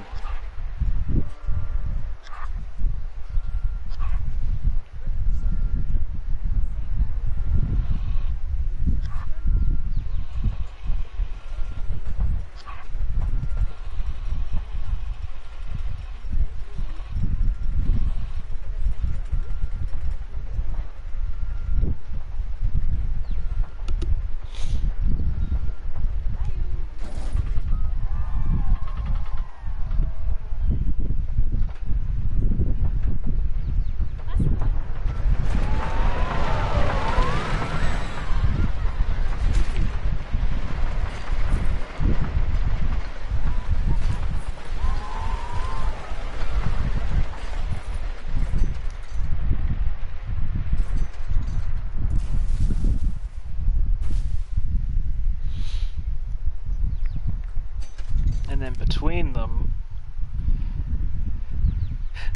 And then between them,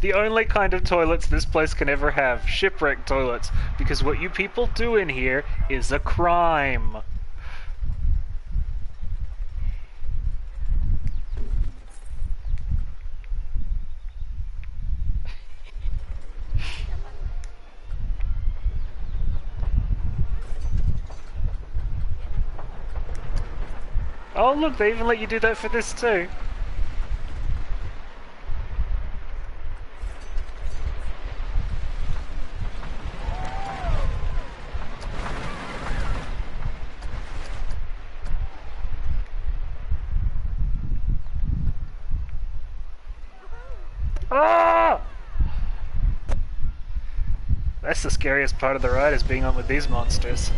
the only kind of toilets this place can ever have, shipwreck toilets, because what you people do in here is a crime. Oh look, they even let you do that for this too. Ah! That's the scariest part of the ride, is being on with these monsters.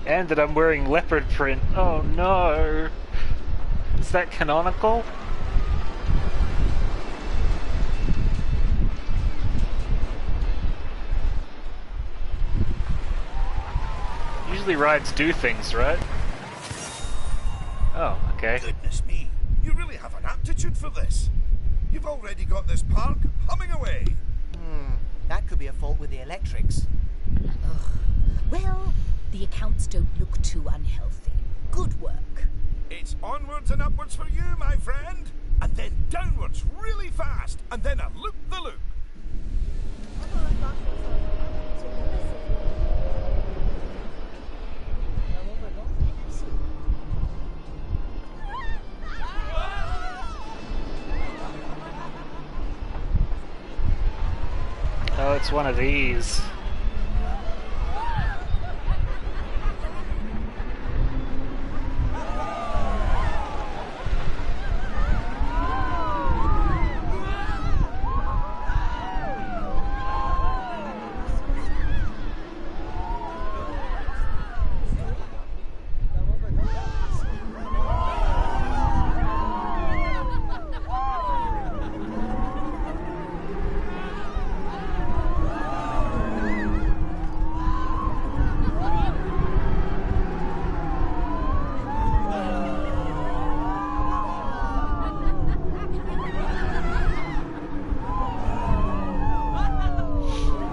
And that I'm wearing leopard print. Oh no! Is that canonical? Usually rides do things, right? Oh, okay. Goodness me, you really have an aptitude for this. You've already got this park humming away. That could be a fault with the electrics. Well, the accounts don't look too unhealthy. Good work. It's onwards and upwards for you, my friend. And then downwards really fast. And then a loop-the-loop. Oh, it's one of these.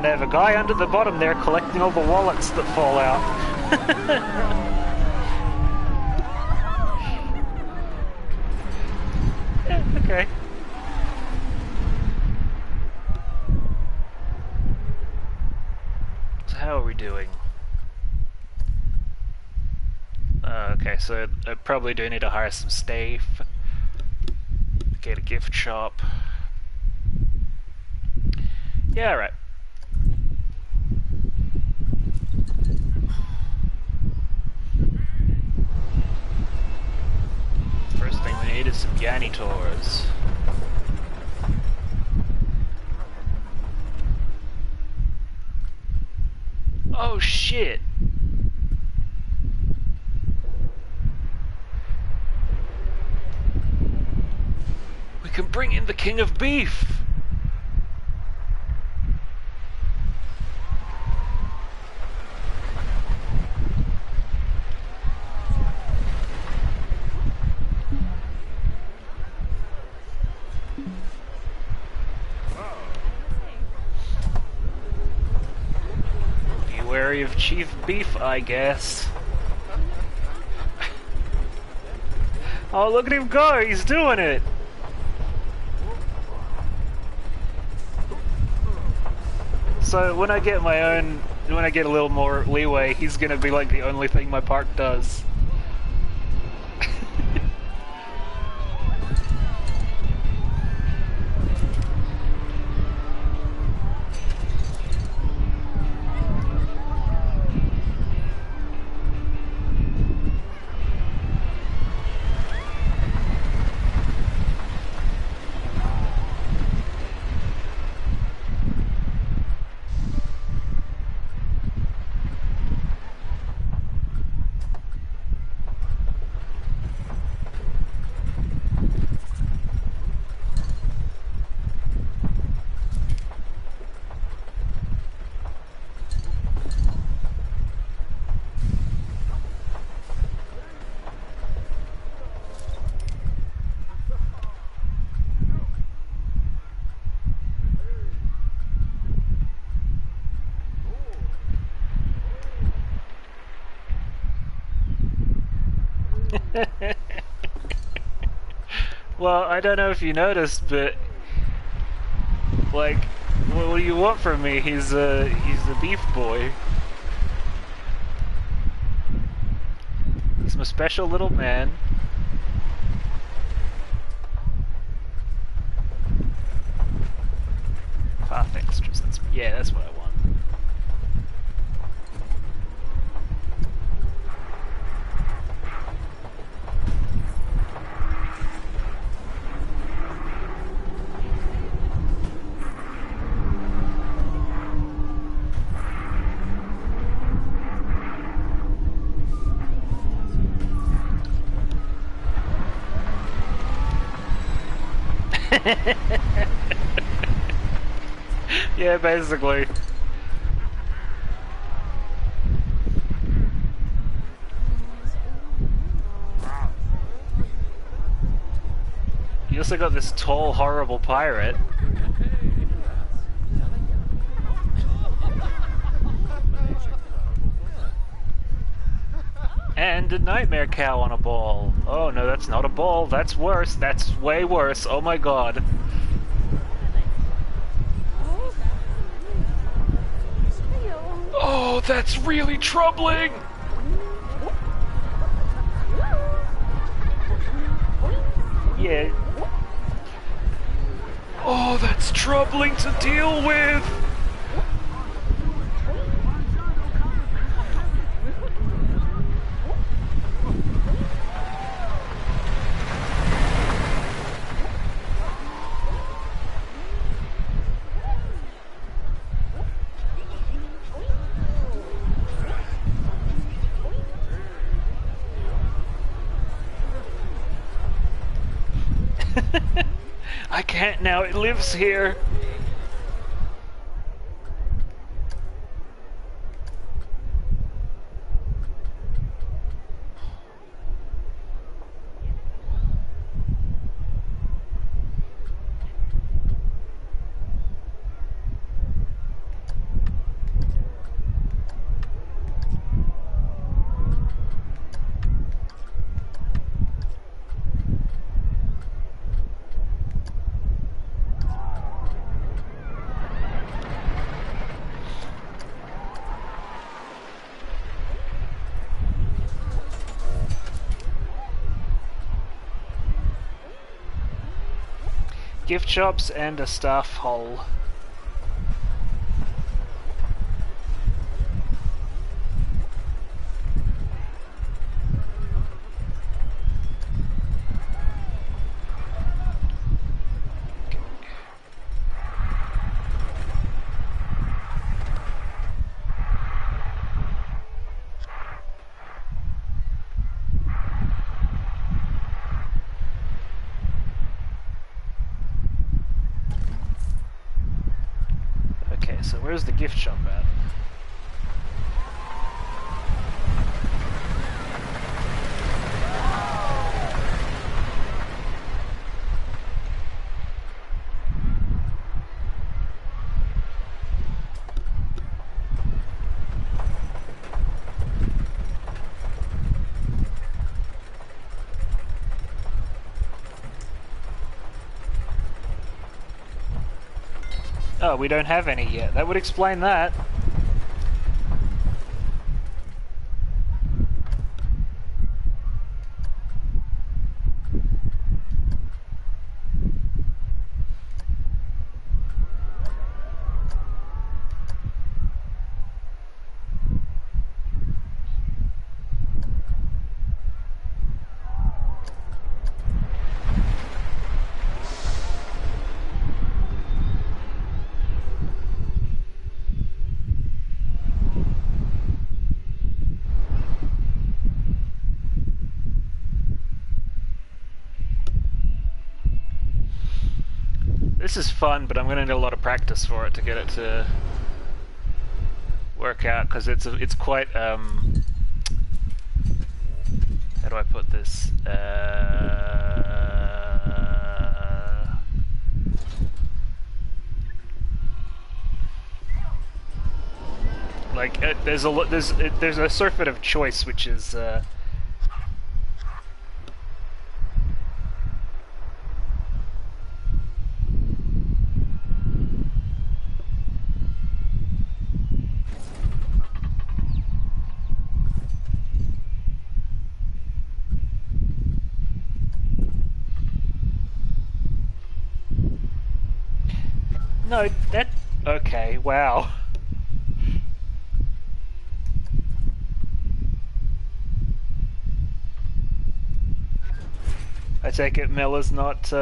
They have a guy under the bottom there collecting all the wallets that fall out. Yeah, okay. So how are we doing? Okay, so I probably do need to hire some staff. Get a gift shop. Yeah, right. First thing we need is some Yanitors. Oh shit! We can bring in the King of Beef! Wary of Chief Beef, I guess. Oh, look at him go! He's doing it! So when I get my own, when I get a little more leeway, he's gonna be like the only thing my park does. Well, I don't know if you noticed, but like, what do you want from me? He's a beef boy. He's my special little man. Path extras. Yeah, that's what I want. Yeah, basically. You also got this tall, horrible pirate. And a nightmare cow on a ball. Oh no, that's not a ball. That's worse. That's way worse. Oh my god. Oh, that's really troubling! Yeah. Oh, that's troubling to deal with! I can't now, it lives here. Gift shops and a staff hole. So where's the gift shop at? Oh, we don't have any yet. That would explain that. This is fun, but I'm going to need a lot of practice for it to get it to work out, because it's quite, how do I put this? Like, there's a surfeit of choice, which is, no, that... okay, wow. I take it Mella's not,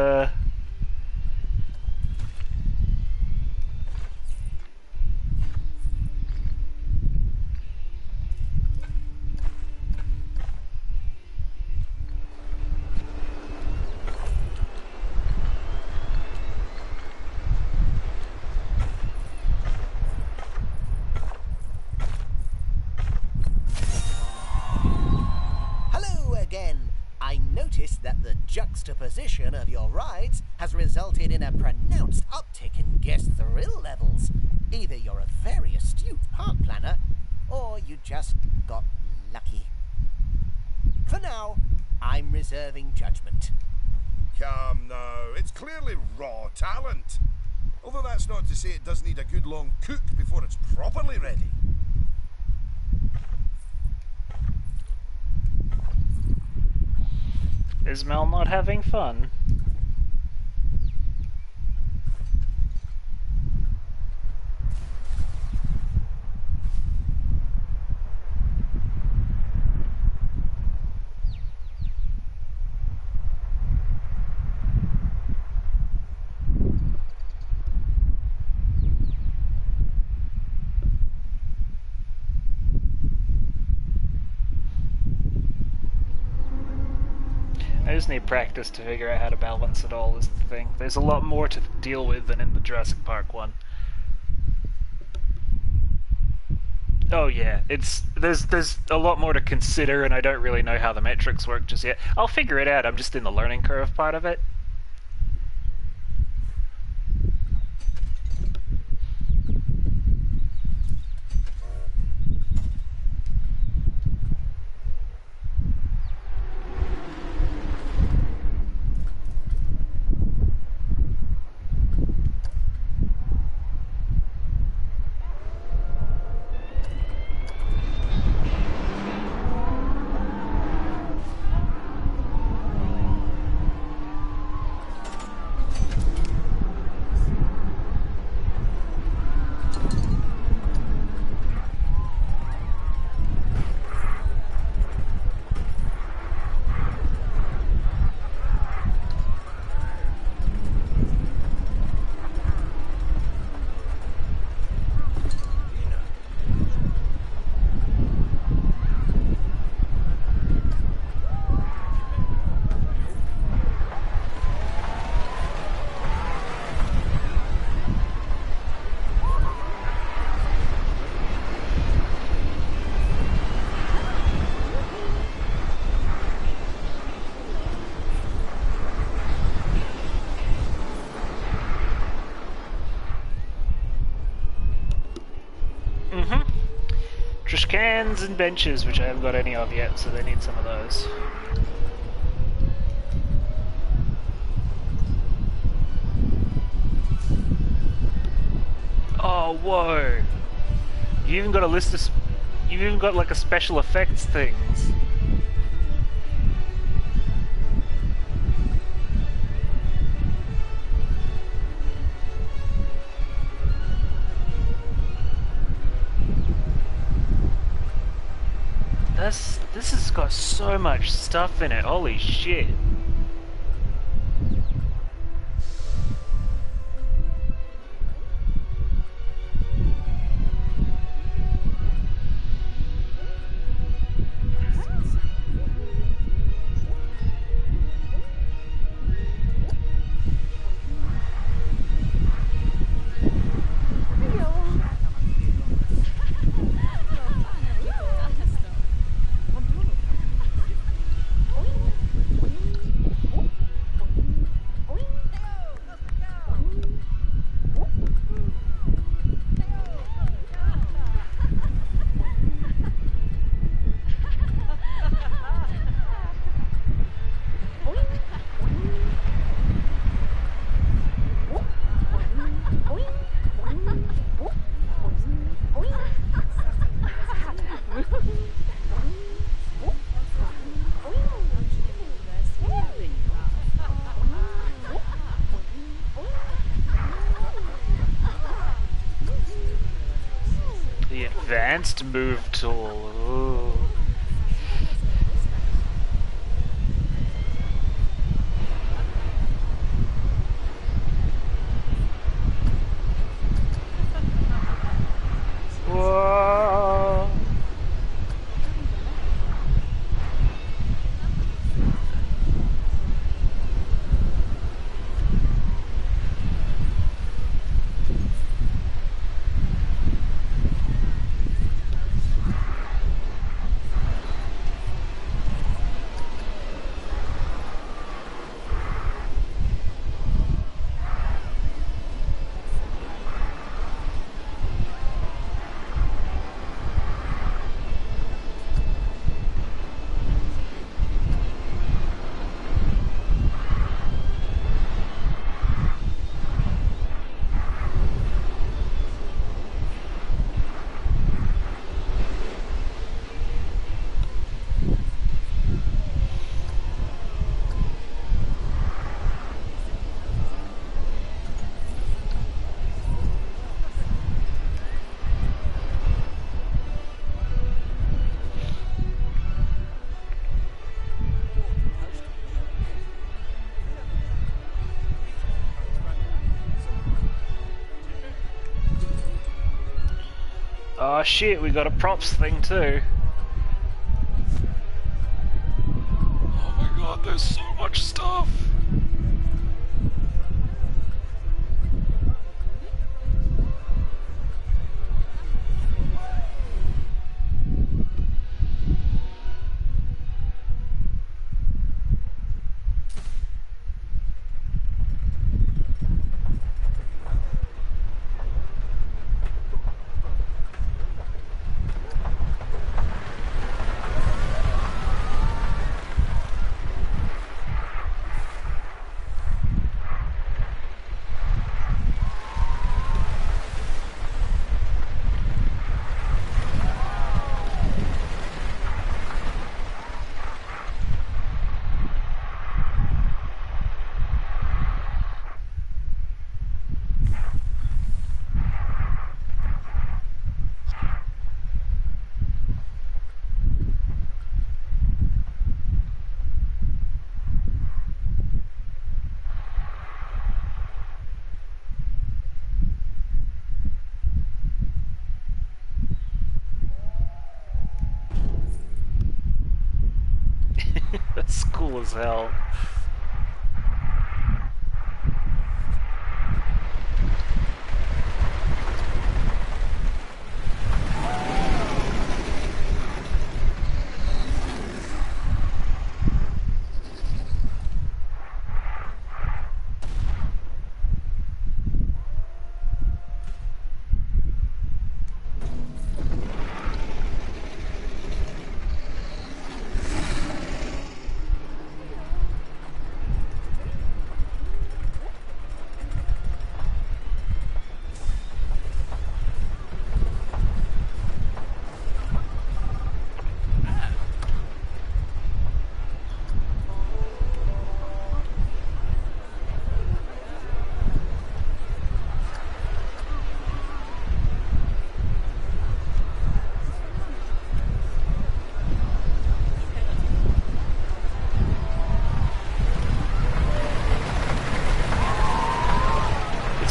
juxtaposition of your rides has resulted in a pronounced uptick in guest thrill levels. Either you're a very astute park planner, or you just got lucky. For now, I'm reserving judgment. Come now, it's clearly raw talent. Although that's not to say it does need a good long cook before it's properly ready. Is Mel not having fun? I just need practice to figure out how to balance it all is the thing. There's a lot more to deal with than in the Jurassic Park one. Oh yeah, there's a lot more to consider, and I don't really know how the metrics work just yet. I'll figure it out, I'm just in the learning curve part of it. Trash cans and benches, which I haven't got any of yet, so they need some of those. Oh, whoa! You even got a list of... You've even got like a special effects things. This has got so much stuff in it, holy shit. Advanced move tool. Ooh. Whoa. Oh shit, we got a props thing too. Oh my god, there's so much stuff. That's cool as hell.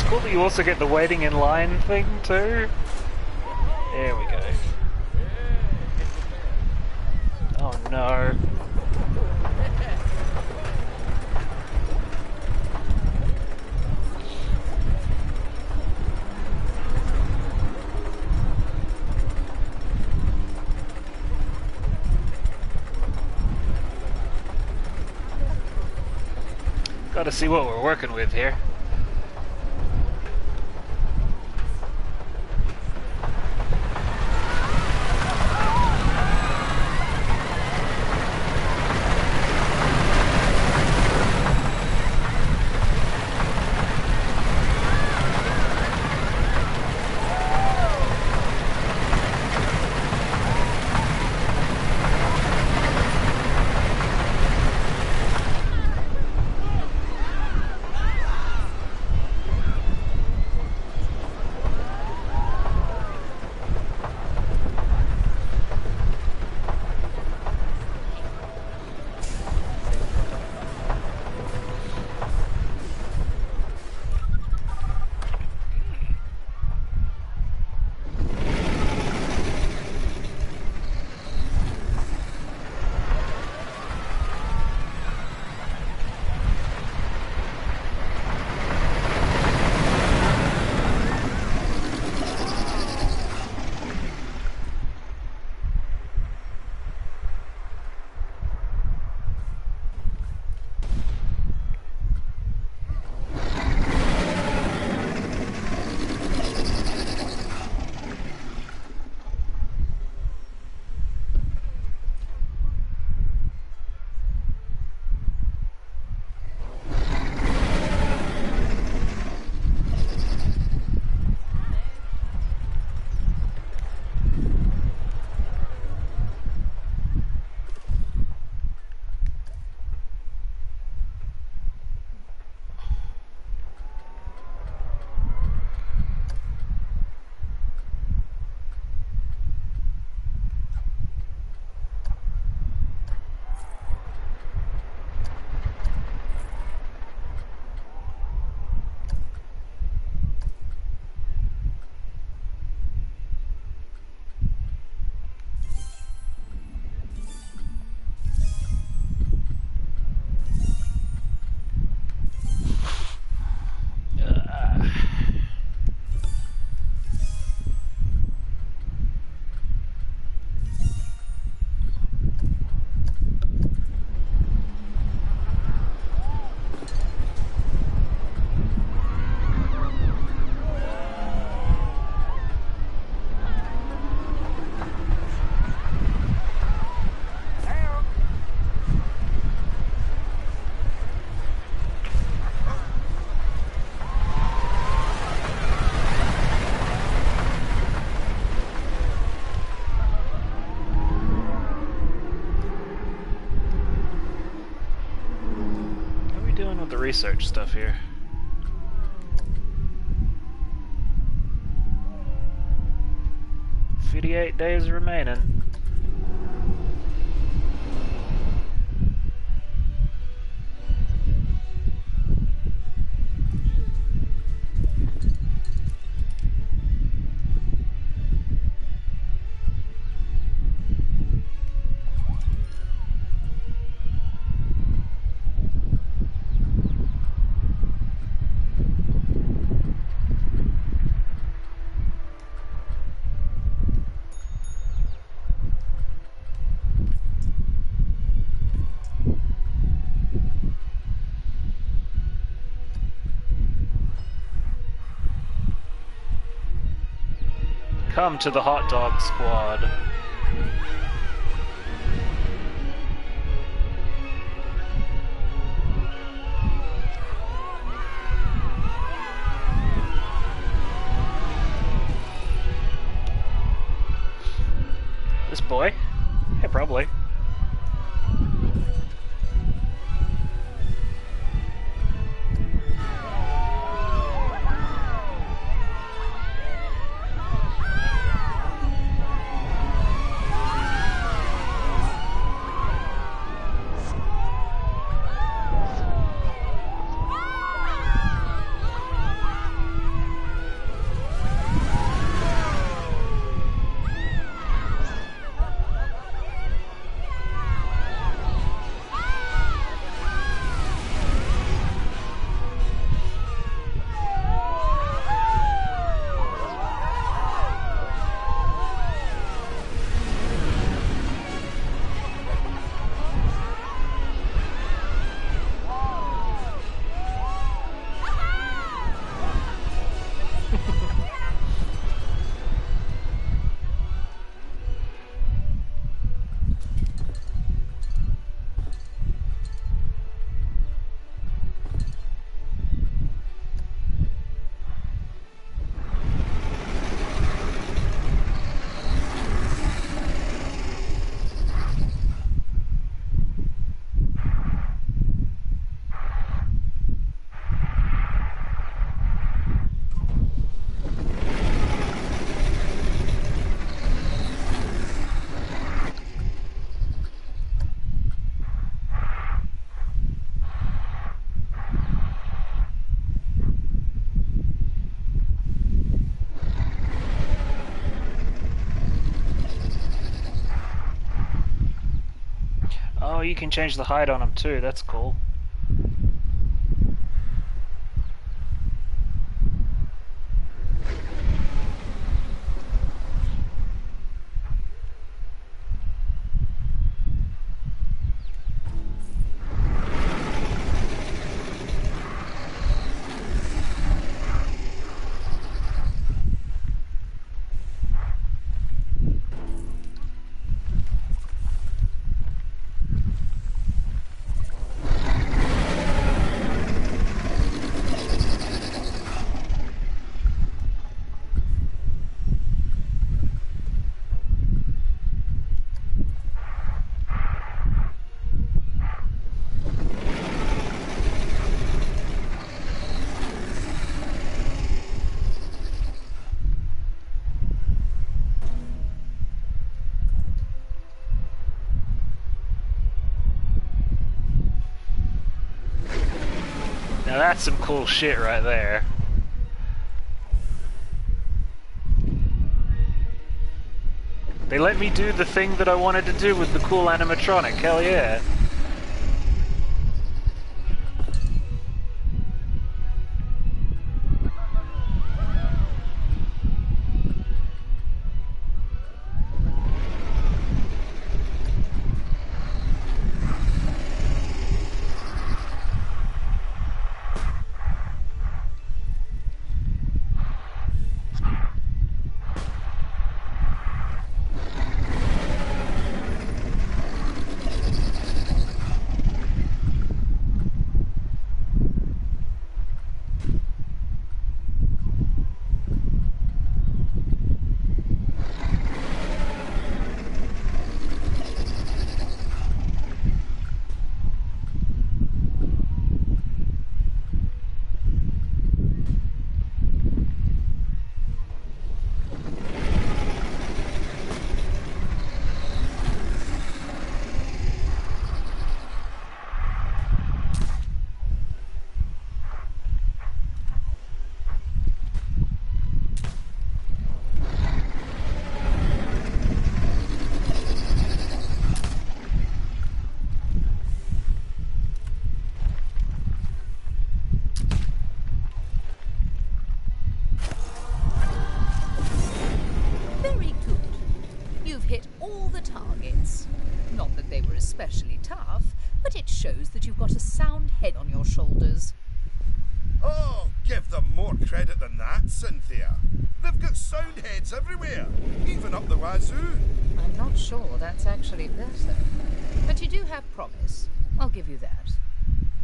Cool that you also get the waiting in line thing too. There we go. Oh no. Gotta see what we're working with here. research stuff here. "58 days remaining." Come to the hot dog squad. This boy? Yeah, probably. Oh, you can change the height on them too, that's cool. Now that's some cool shit right there. They let me do the thing that I wanted to do with the cool animatronic, hell yeah. the targets. Not that they were especially tough, but it shows that you've got a sound head on your shoulders. Oh, give them more credit than that, Cynthia. They've got sound heads everywhere, even up the wazoo. I'm not sure that's actually better. But you do have promise. I'll give you that.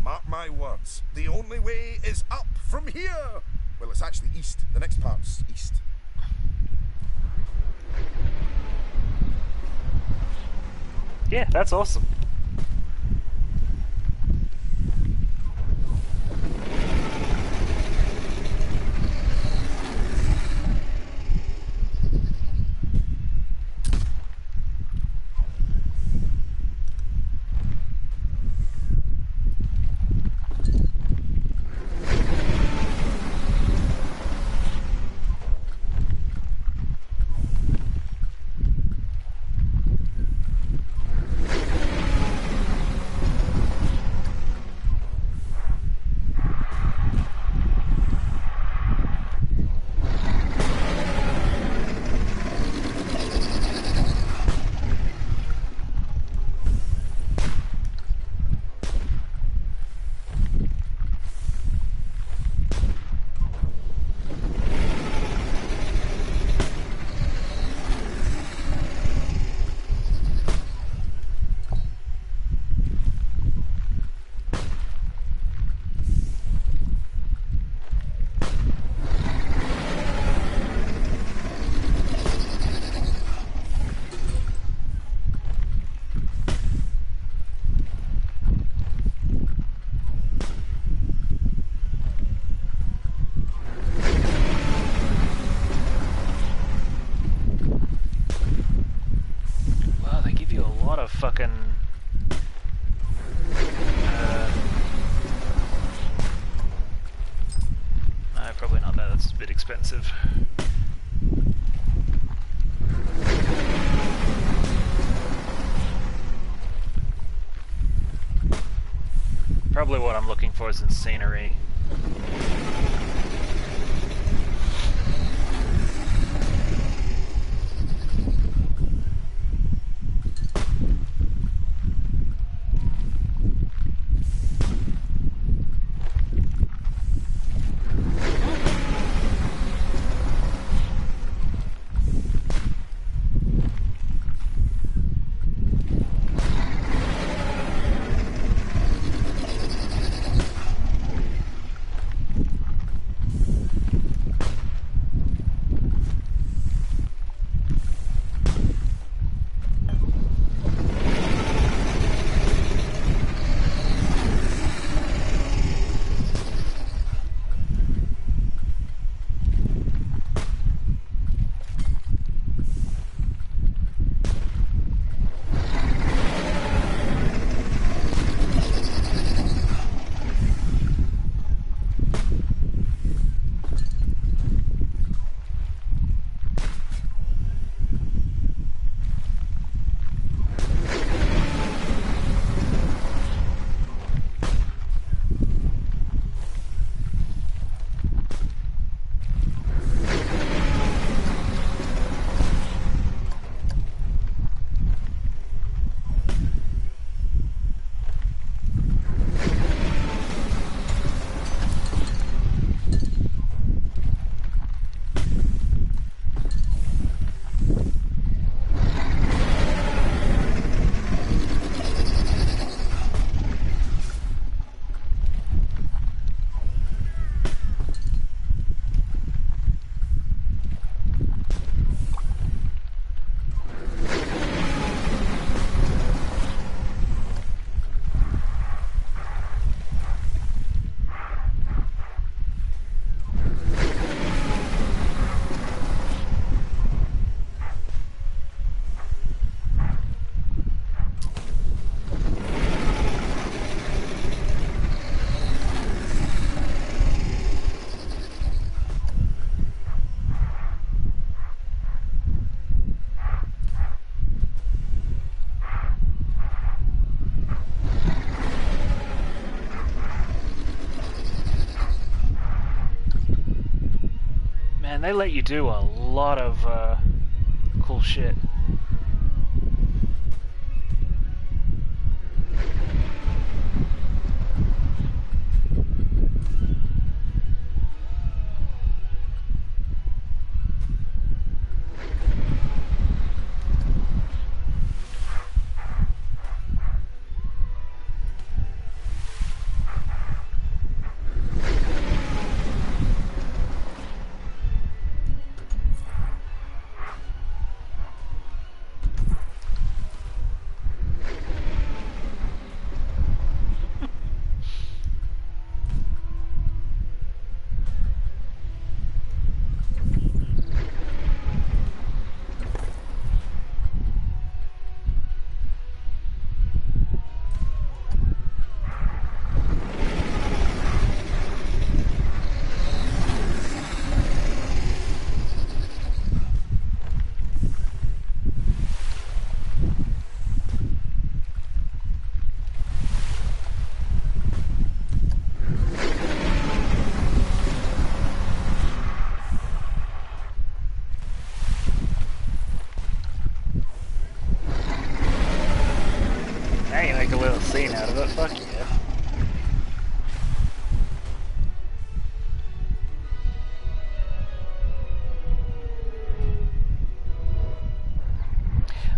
Mark my words, the only way is up from here. Well, it's actually east. The next part's east. Yeah, that's awesome. Fucking no, probably not that. That's a bit expensive. Probably what I'm looking for is in scenery. They let you do a lot of cool shit. but fuck yeah.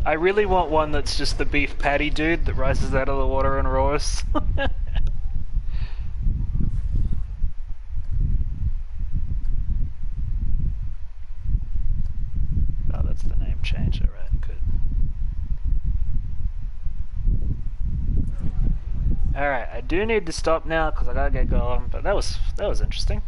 I really want one that's just the beef patty dude that rises out of the water and roars. Oh, that's the name change, alright, good. Alright, I do need to stop now because I gotta get going, but that was interesting.